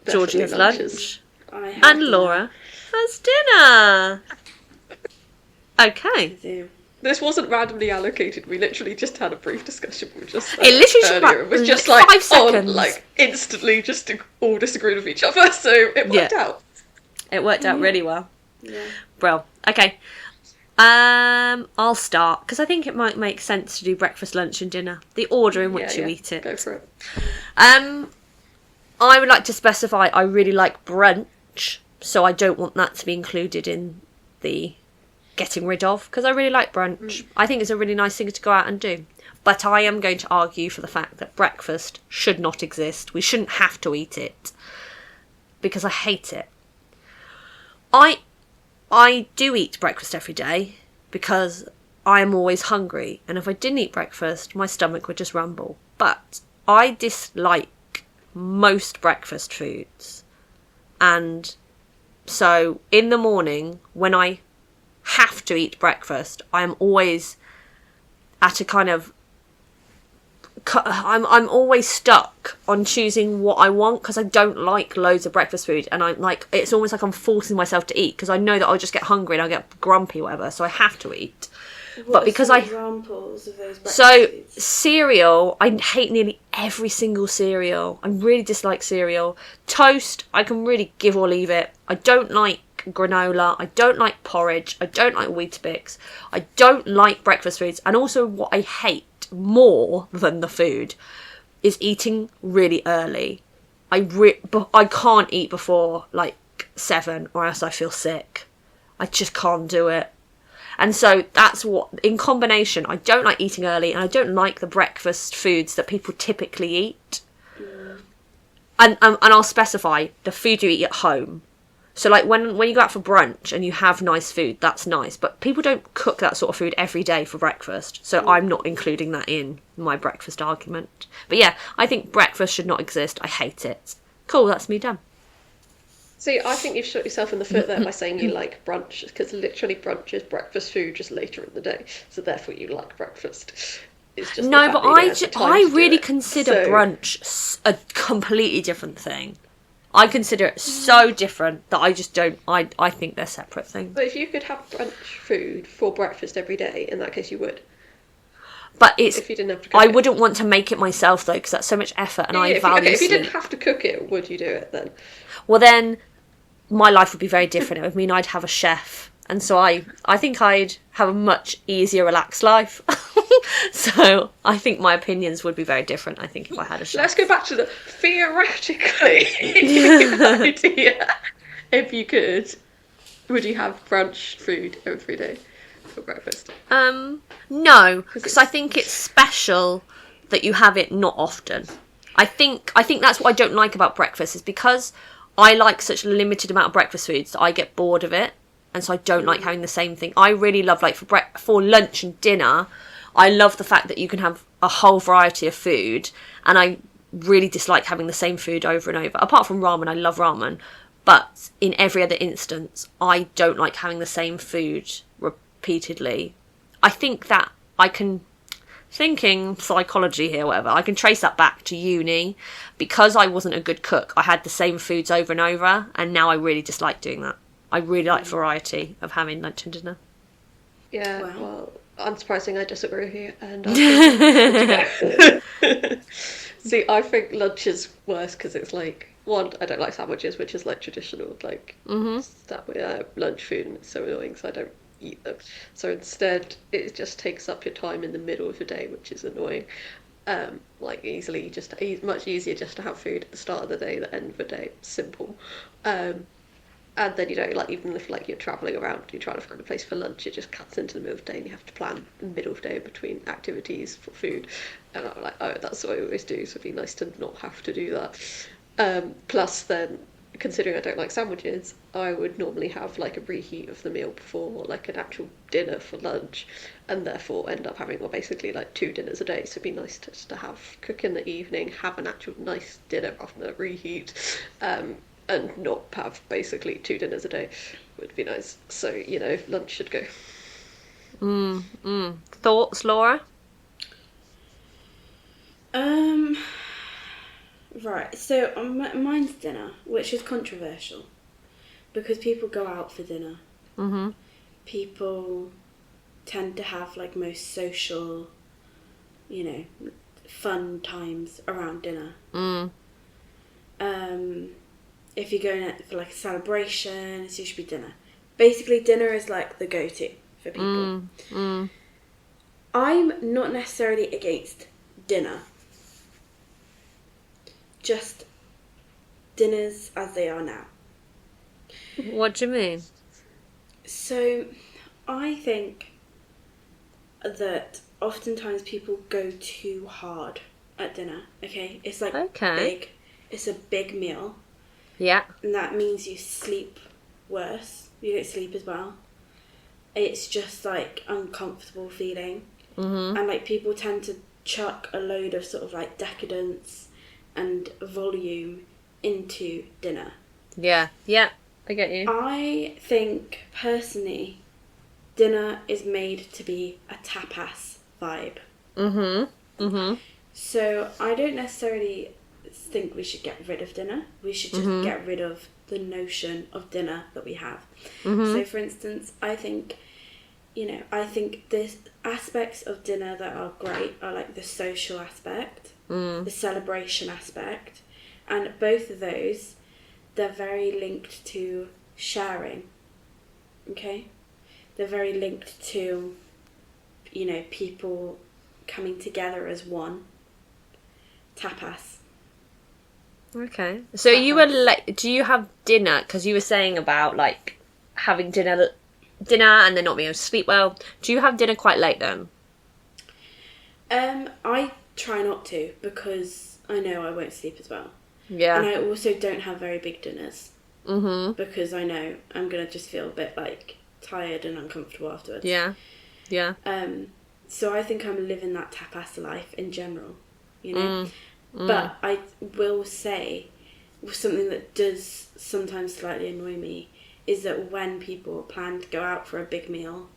Georgie Definitely has lunches. lunch. I have And dinner. Laura has dinner. Okay. Do. This wasn't randomly allocated. We literally just had a brief discussion. We just It literally took earlier. about It was just 5 like seconds. instantly just all disagreed with each other. So it worked out. It worked out really well. Yeah. Bro. Okay. I'll start because I think it might make sense to do breakfast, lunch, and dinner. The order in which you eat it. Go for it. I would like to specify I really like brunch, so I don't want that to be included in the getting rid of because I really like brunch. I think it's a really nice thing to go out and do. But I am going to argue for the fact that breakfast should not exist. We shouldn't have to eat it because I hate it. I do eat breakfast every day because I am always hungry, and if I didn't eat breakfast, my stomach would just rumble. But I dislike most breakfast foods, and so in the morning when I have to eat breakfast, I am always at a kind of I'm always stuck on choosing what I want because I don't like loads of breakfast food, and I'm like, it's almost like I'm forcing myself to eat because I know that I'll just get hungry and I'll get grumpy or whatever, so I have to eat. But because some I examples of those breakfast so foods? cereal, I hate nearly every single cereal. I really dislike cereal. Toast, I can really give or leave it. I don't like granola. I don't like porridge. I don't like Weetabix. I don't like breakfast foods. And also what I hate more than the food is eating really early. I can't eat before like 7 or else I feel sick. I just can't do it. And so that's what, in combination, I don't like eating early and I don't like the breakfast foods that people typically eat. And I'll specify the food you eat at home. So like when you go out for brunch and you have nice food, that's nice. But people don't cook that sort of food every day for breakfast. So I'm not including that in my breakfast argument. But yeah, I think breakfast should not exist. I hate it. Cool, that's me done. See, I think you've shot yourself in the foot there by saying you like brunch, because literally brunch is breakfast food just later in the day. So therefore you like breakfast. It's just no, but I really it. consider brunch a completely different thing. I consider it so different that I just don't. I think they're separate things. But if you could have brunch food for breakfast every day, in that case you would. But it's. If you didn't have to cook I it. wouldn't want to make it myself though, because that's so much effort, and I value. If you sleep. didn't have to cook it, would you do it then? Well, then my life would be very different. It would mean I'd have a chef, and so I think I'd have a much easier, relaxed life. So I think my opinions would be very different. I think if I had a chef. Let's go back to the theoretically idea. If you could, would you have brunch food every day for breakfast? No, because I think it's special that you have it not often. I think that's what I don't like about breakfast, is because I like such a limited amount of breakfast foods that I get bored of it, and so I don't like having the same thing. I really love, like, for lunch and dinner, I love the fact that you can have a whole variety of food, and I really dislike having the same food over and over. Apart from ramen, I love ramen, but in every other instance, I don't like having the same food repeatedly. I think that I can, thinking psychology here, whatever, I can trace that back to uni. Because I wasn't a good cook, I had the same foods over and over, and now I really dislike doing that. I really like variety of having lunch and dinner. Yeah, Wow. well, unsurprising, I disagree with you. And I think, see, I think lunch is worse because it's like, one, I don't like sandwiches, which is like traditional like lunch food, and it's so annoying, so I don't eat them. So instead, it just takes up your time in the middle of the day, which is annoying. Like easily, just much easier just to have food at the start of the day, the end of the day, simple. And then, you know, like, even if, like, you're travelling around, you're trying to find a place for lunch, it just cuts into the middle of the day and you have to plan the middle of the day between activities for food. And I'm like, oh, that's what I always do, so it'd be nice to not have to do that. Plus, then, considering I don't like sandwiches, I would normally have, like, a reheat of the meal before, like, an actual dinner for lunch, and therefore end up having, well, basically, like, 2 dinners a day. So it'd be nice to have, cook in the evening, have an actual nice dinner after the reheat, and not have basically 2 dinners a day would be nice. So, you know, lunch should go. Thoughts, Laura? Right, so mine's dinner, which is controversial, because people go out for dinner. People tend to have, like, most social, you know, fun times around dinner. If you're going out for, like, a celebration, it's usually dinner. Basically, dinner is, like, the go-to for people. I'm not necessarily against dinner. Just dinners as they are now. What do you mean? So, I think that oftentimes people go too hard at dinner, okay? It's like big. It's a big meal. Yeah. And that means you sleep worse. You don't sleep as well. It's just, like, uncomfortable feeling. And, like, people tend to chuck a load of sort of, like, decadence and volume into dinner. Yeah, I get you. I think, personally, dinner is made to be a tapas vibe. So I don't necessarily think we should get rid of dinner. We should just get rid of the notion of dinner that we have. So, for instance, I think, you know, the aspects of dinner that are great are, like, the social aspect, the celebration aspect, and both of those, they're very linked to sharing, okay? They're very linked to, you know, people coming together as one, tapas. Okay. So you were late. Do you have dinner? Because you were saying about like having dinner and then not being able to sleep well. Do you have dinner quite late then? I try not to because I know I won't sleep as well. Yeah. And I also don't have very big dinners. Mm-hmm. Because I know I'm going to just feel a bit like tired and uncomfortable afterwards. Yeah. Yeah. So I think I'm living that tapas life in general, you know. But I will say something that does sometimes slightly annoy me is that when people plan to go out for a big meal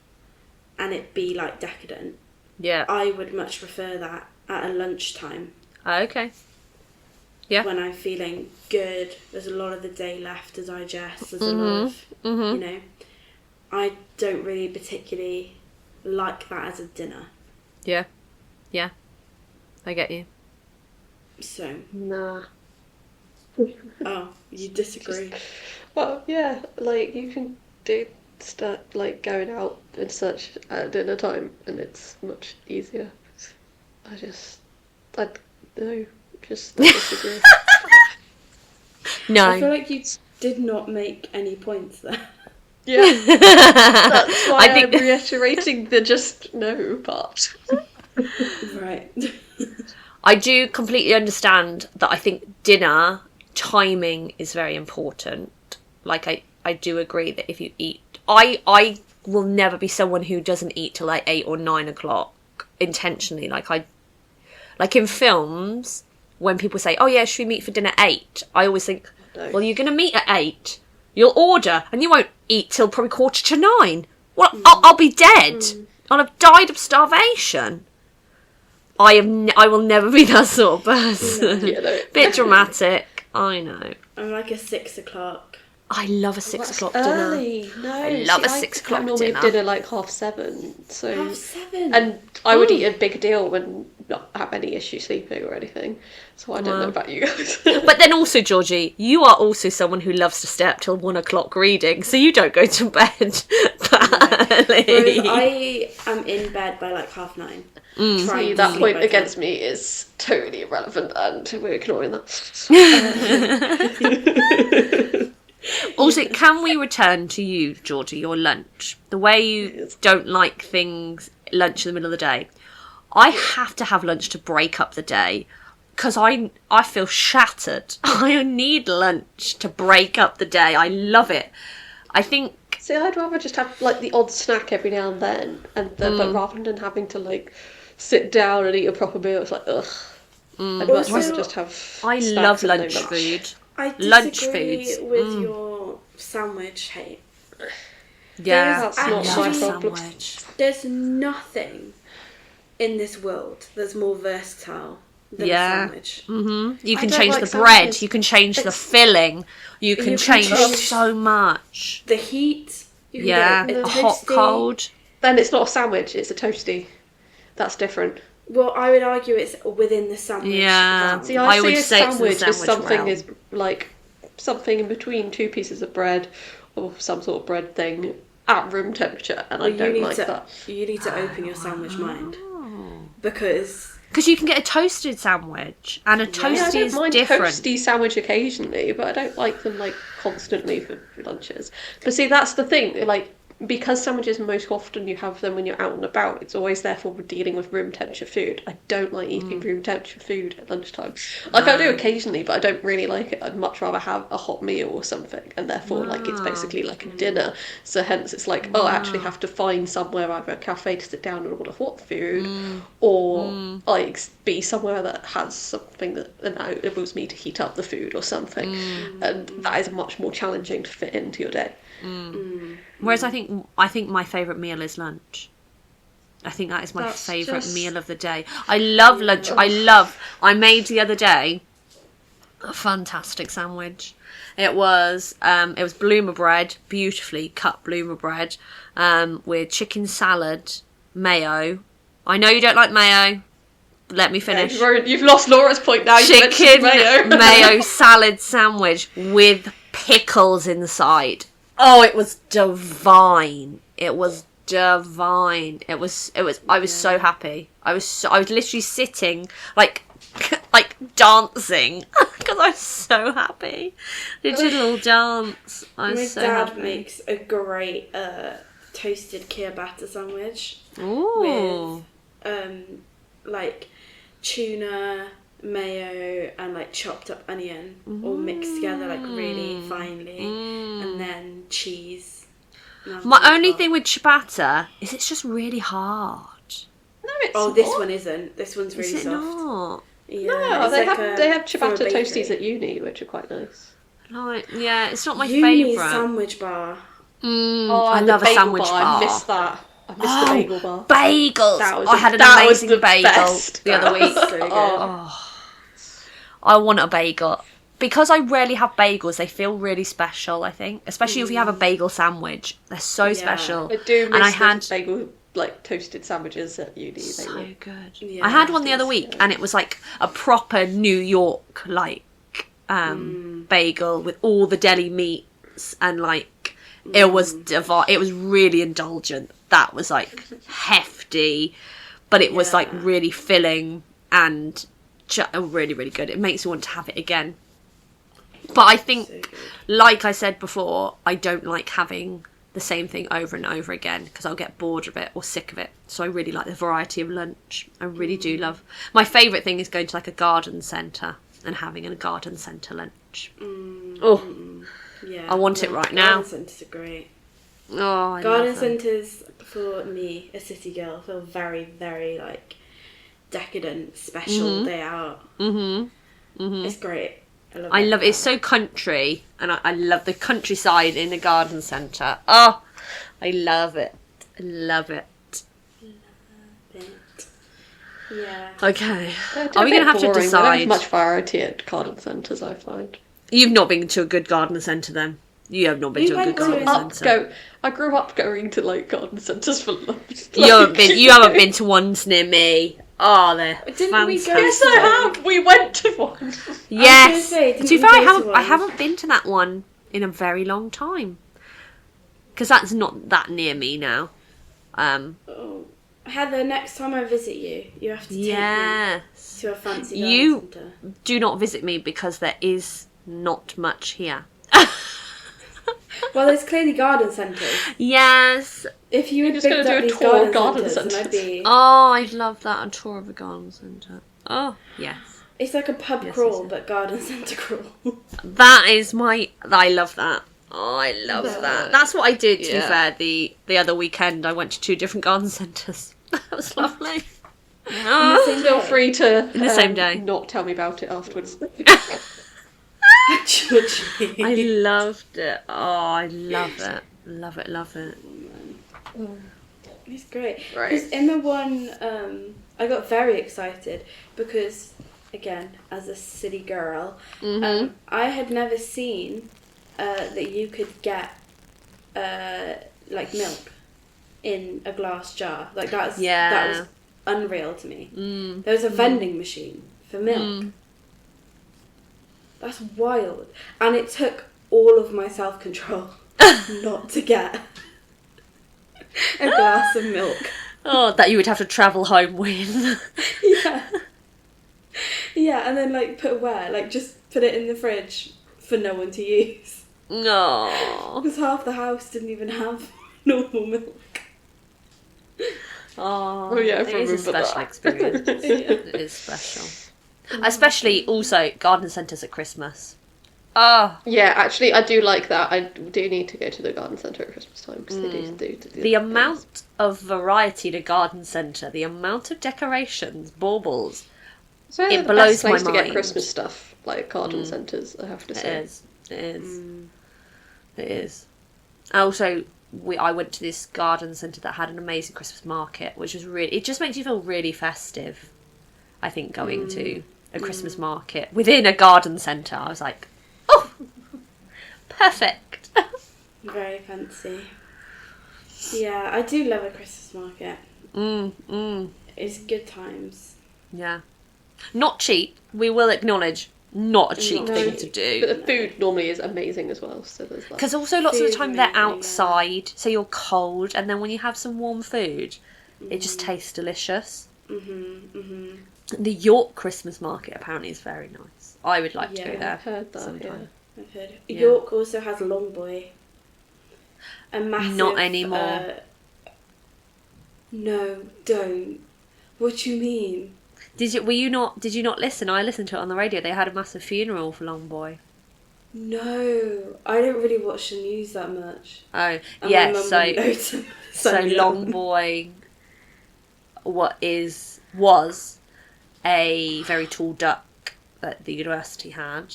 and it be like decadent, Yeah. I would much prefer that at a lunchtime. Okay. Yeah. When I'm feeling good, there's a lot of the day left to digest, there's a lot of, you know, I don't really particularly like that as a dinner. Yeah. Yeah. I get you. So, Nah. oh, you disagree? Well, yeah, like you can start like going out and such at dinner time, and it's much easier. I disagree. No. I feel like you did not make any points there. Yeah, that's why I think- I'm reiterating the just no part. Right. I do completely understand that. I think dinner timing is very important. Like I do agree that if you eat, I will never be someone who doesn't eat till like 8 or 9 o'clock intentionally. Like in films, when people say, "Oh yeah, should we meet for dinner at 8?" I always think, No. well, you're going to meet at 8. You'll order and you won't eat till probably 9:15. Well, I'll be dead. I'll have died of starvation. I will never be that sort of person. Yeah, no. Bit dramatic, I know. I'm like a 6 o'clock. I love a 6 o'clock dinner. Early. No, I love a 6 o'clock I normally dinner. have dinner like 7:30. So 7:30? and I would eat a big deal when not have any issue sleeping or anything. So I don't know about you guys. But then also, Georgie, you are also someone who loves to stay up till 1 o'clock reading, so you don't go to bed that early. Whereas I am in bed by like 9:30. See, that point against me is totally irrelevant, and we're ignoring that. Also, can we return to you, Georgie, your lunch? The way you don't like things, lunch in the middle of the day. I have to have lunch to break up the day, because I feel shattered. I need lunch to break up the day. I love it. I think... See, I'd rather just have like the odd snack every now and then, but rather than having to like sit down and eat a proper meal, it's like ugh. I'd much rather just have. I snacks love and no lunch food. I disagree Lunch foods. with your sandwich hate. Yeah, That's I not love my a problem. sandwich. There's nothing in this world that's more versatile than a sandwich. Mm-hmm. You I can don't change like the sandwiches. bread. You can change the filling. You can change so much. The heat. You can Yeah, get a a hot, toasty. cold. Then it's not a sandwich; it's a toasty. That's different. Well, I would argue it's within the sandwich. Yeah. realm. See, I I would see a say it's in the sandwich as sandwich something realm. is like something in between two pieces of bread or some sort of bread thing at room temperature, and I don't like that. You need to open your sandwich mind Oh. because Because you can get a toasted sandwich, and a Yeah, I toasty don't is mind different. toasty sandwich occasionally, but I don't like them like constantly for lunches. But see, that's the thing, like because sandwiches most often you have them when you're out and about, it's always therefore dealing with room temperature food. I don't like eating room temperature food at lunchtime. Like I do occasionally, but I don't really like it. I'd much rather have a hot meal or something, and therefore like it's basically like a dinner. So hence it's like, oh, I actually have to find somewhere, either a cafe to sit down and order hot food, or like be somewhere that has something that enables me to heat up the food or something, and that is much more challenging to fit into your day. Whereas I think my favourite meal is lunch. I think that is my That's favourite just- meal of the day. I love lunch. I made the other day a fantastic sandwich. It was bloomer bread, beautifully cut bloomer bread, with chicken salad, mayo. I know you don't like mayo. Let me finish. You've lost Laura's point now. You mentioned Chicken mayo. mayo salad sandwich with pickles inside. Oh, it was divine. It was divine. It was I was so happy. I was literally sitting like dancing because I was so happy. They did a little dance. I was My so dad happy. makes a great toasted ciabatta sandwich Ooh. with like tuna, mayo, and like chopped up onion all mixed together like really finely, and then cheese. My only thing with ciabatta is it's just really hard. No, it's Oh, not. this one isn't. This one's really Is it soft. not? Yeah, No, it's they like have they have from a ciabatta bakery. toasties at uni, which are quite nice. Like, yeah, it's not my Uni favourite. sandwich bar. I and love the a bagel sandwich bar. I missed that. I missed the bagel bar. Bagels! I had an that was amazing the bagel best. the other week. So good. I want a bagel. Because I rarely have bagels, they feel really special, I think. Especially if you have a bagel sandwich. They're so special. I do miss And I the had bagel, like, toasted sandwiches at uni. so good. Yeah, I had one the other week, and it was like a proper New York like bagel with all the deli meats, and like it was it was really indulgent. That was like hefty, but it was like really filling and really, really good. It makes me want to have it again. But I think, like I said before, I don't like having the same thing over and over again because I'll get bored of it or sick of it. So I really like the variety of lunch. I really do love. My favourite thing is going to like a garden centre and having a garden centre lunch. Yeah, I want it right now. Garden centres are great. Oh, I Garden love them. centres, for me, a city girl, feel very, very like decadent, special day out. It's great. I love it. It's so country, and I love the countryside in the garden centre. Oh, I love it. I love it. Yeah. Okay. They're Are we a going to bit have to boring. They don't decide? have much variety at garden centres, I find. You've not been to a good garden centre then. You have not been We to a good went to garden centre. I grew up going to like garden centres for lunch. You haven't been to ones near me. Oh, they're Didn't we go fantastic. Yes, I have. We went to one. Yes. say, To didn't be we fair, go to I one? haven't been to that one in a very long time. Because that's not that near me now. Oh, Heather, next time I visit you, you have to take me Yes. to a fancy You garden centre. do not visit me because there is not much here. Well, there's clearly garden centres. Yes. If you had just picked gonna up do a these tour of garden garden centres, then I'd centres. be... Oh, I'd love that. A tour of a garden centre. Oh, yes. It's like a pub Yes, crawl, yes. but garden centre crawl. That is I love that. Oh, I love that. That's what I did, to be Yeah. fair, the other weekend. I went to 2 different garden centres. That was lovely. Oh. Feel free to In the same day. not tell me about it afterwards. Actually. I loved it. Oh, I love it. Love it, love it. It's great. Right. Because in the one, I got very excited because, again, as a city girl, I had never seen that you could get like milk in a glass jar. Like that was unreal to me. There was a vending machine for milk. That's wild. And it took all of my self-control not to get a glass of milk. Oh, that you would have to travel home with. Yeah. Yeah, and then like put where? Like just put it in the fridge for no one to use. No. Because half the house didn't even have normal milk. Oh, yeah, I it is a remember special that. experience. It is special. Especially also garden centres at Christmas. Oh, Yeah, actually, I do like that. I do need to go to the garden centre at Christmas time because they do the amount of variety to garden centre, the amount of decorations, baubles. So it the blows best place my to get mind. Christmas stuff, like garden centres. I have to It say. is. It is. It is. Also, I went to this garden centre that had an amazing Christmas market, which was really. It just makes you feel really festive. I think going to a Christmas market within a garden centre, I was like, oh, perfect. Very fancy. Yeah, I do love a Christmas market. It's good times. Yeah. Not cheap. We will acknowledge not a cheap No. thing to do. But the food normally is amazing as well. So there's that. Because also lots of the Food, time they're yeah. outside, so you're cold, and then when you have some warm food, it just tastes delicious. The York Christmas market apparently is very nice. I would like to go Yeah, there I've heard that, sometime. I've heard. Yeah. York also has Long Boy. A massive... Not anymore. No, don't. What do you mean? Did you not listen? I listened to it on the radio. They had a massive funeral for Long Boy. No, I don't really watch the news that much. Oh, And my yeah, mum so wouldn't know to so sign me Long up. Boy was a very tall duck that the university had.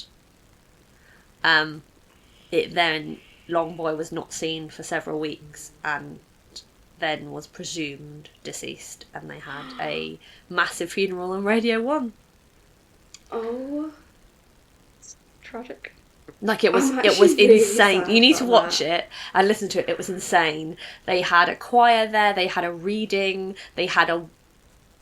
It then Long Boy was not seen for several weeks and then was presumed deceased, and they had a massive funeral on Radio 1. Oh, Tragic. Like it was I'm it was actually really insane. sad You need to about watch that. it and listen to it. It was insane. They had a choir there, they had a reading, they had a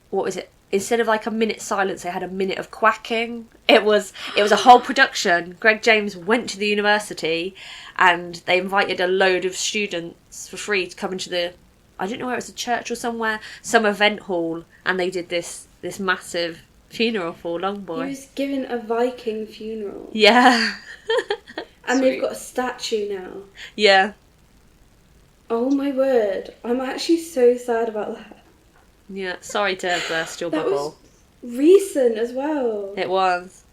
what was it? Instead of like a minute silence, they had a minute of quacking. It was a whole production. Greg James went to the university and they invited a load of students for free to come into the, I don't know where it was, a church or somewhere, some event hall, and they did this massive funeral for Long Boy. he was given a Viking funeral. Yeah. And Sweet. they've got a statue now. Yeah. Oh my word. I'm actually so sad about that. Yeah. Sorry to burst your That bubble. was recent as well. It was.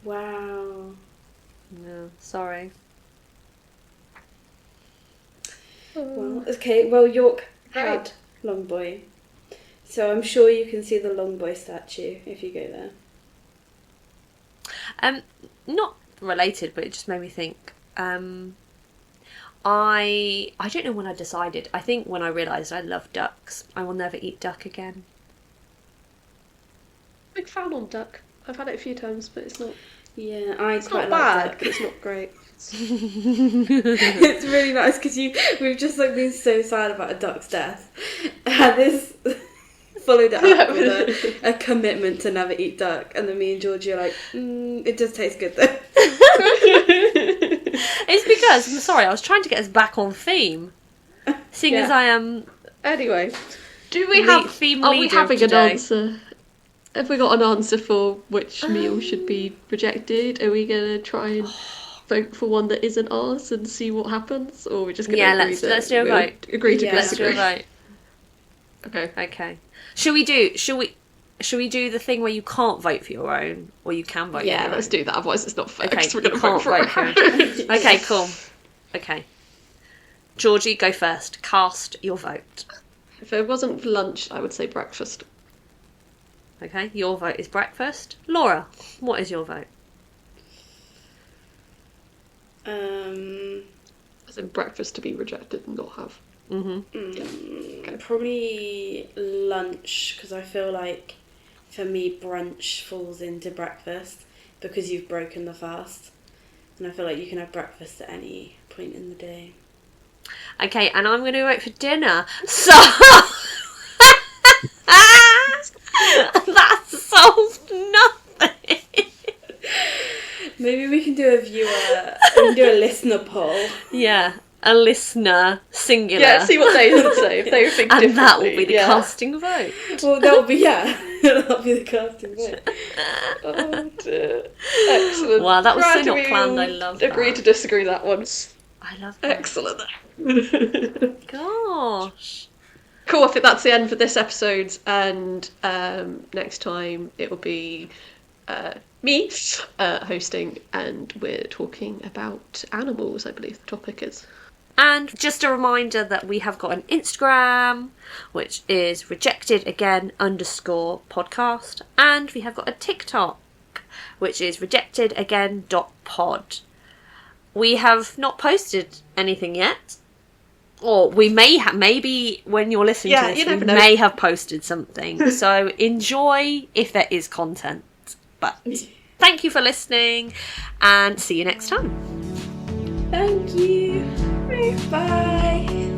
Wow. Yeah, sorry. Well, okay, well, York Right. had Long Boy. So I'm sure you can see the Long Boy statue if you go there. Not related, but it just made me think. I don't know when I decided. I think when I realised I love ducks. I will never eat duck again. Big fan on duck. I've had it a few times, but it's not. Yeah, I It's quite not like bad, that. but it's not great. It's really nice because we've just like been so sad about a duck's death, and this followed it up with a commitment to never eat duck, and then me and Georgie are like, it does taste good though. It's because, I'm sorry, I was trying to get us back on theme. Seeing Yeah. as I am Anyway, do we the have? theme Are we leader of having an today. answer? Have we got an answer for which meal should be rejected? Are we gonna try and vote for one that isn't ours and see what happens, or are we just gonna Yeah, agree let's- that let's do a we'll vote. Agree to Yeah. Let's do disagree. a vote. Okay. Okay. Should we do the thing where you can't vote for your own, or you can vote for Yeah, your let's own? do that. Otherwise, it's not fair. Okay, 'cause we're you gonna can't vote for vote it. Okay, cool. Okay. Georgie, go first. Cast your vote. If it wasn't for lunch, I would say breakfast. Okay, your vote is breakfast. Laura, what is your vote? As in breakfast to be rejected and not have. Probably lunch, because I feel like for me brunch falls into breakfast because you've broken the fast, and I feel like you can have breakfast at any point in the day. Okay, and I'm going to vote for dinner. So that solves nothing. Maybe we can do a listener poll. Yeah, a listener, singular. Yeah, see what they would say if they think and differently. that will be the yeah. casting vote. Well, that'll be that'll be the casting vote. Oh dear. Excellent. Wow, that was so Glad not we planned, I all love Agree that. to disagree that one. I love that. Excellent. Gosh. Cool, I think that's the end for this episode, and next time it will be me hosting, and we're talking about animals, I believe the topic is. And just a reminder that we have got an Instagram, which is rejectedagain_podcast, and we have got a TikTok, which is rejectedagain.pod. We have not posted anything yet. Or we may have, maybe when you're listening to Yeah, this, you we never know. may have posted something. So enjoy if there is content. But thank you for listening, and see you next time. Thank you. Bye.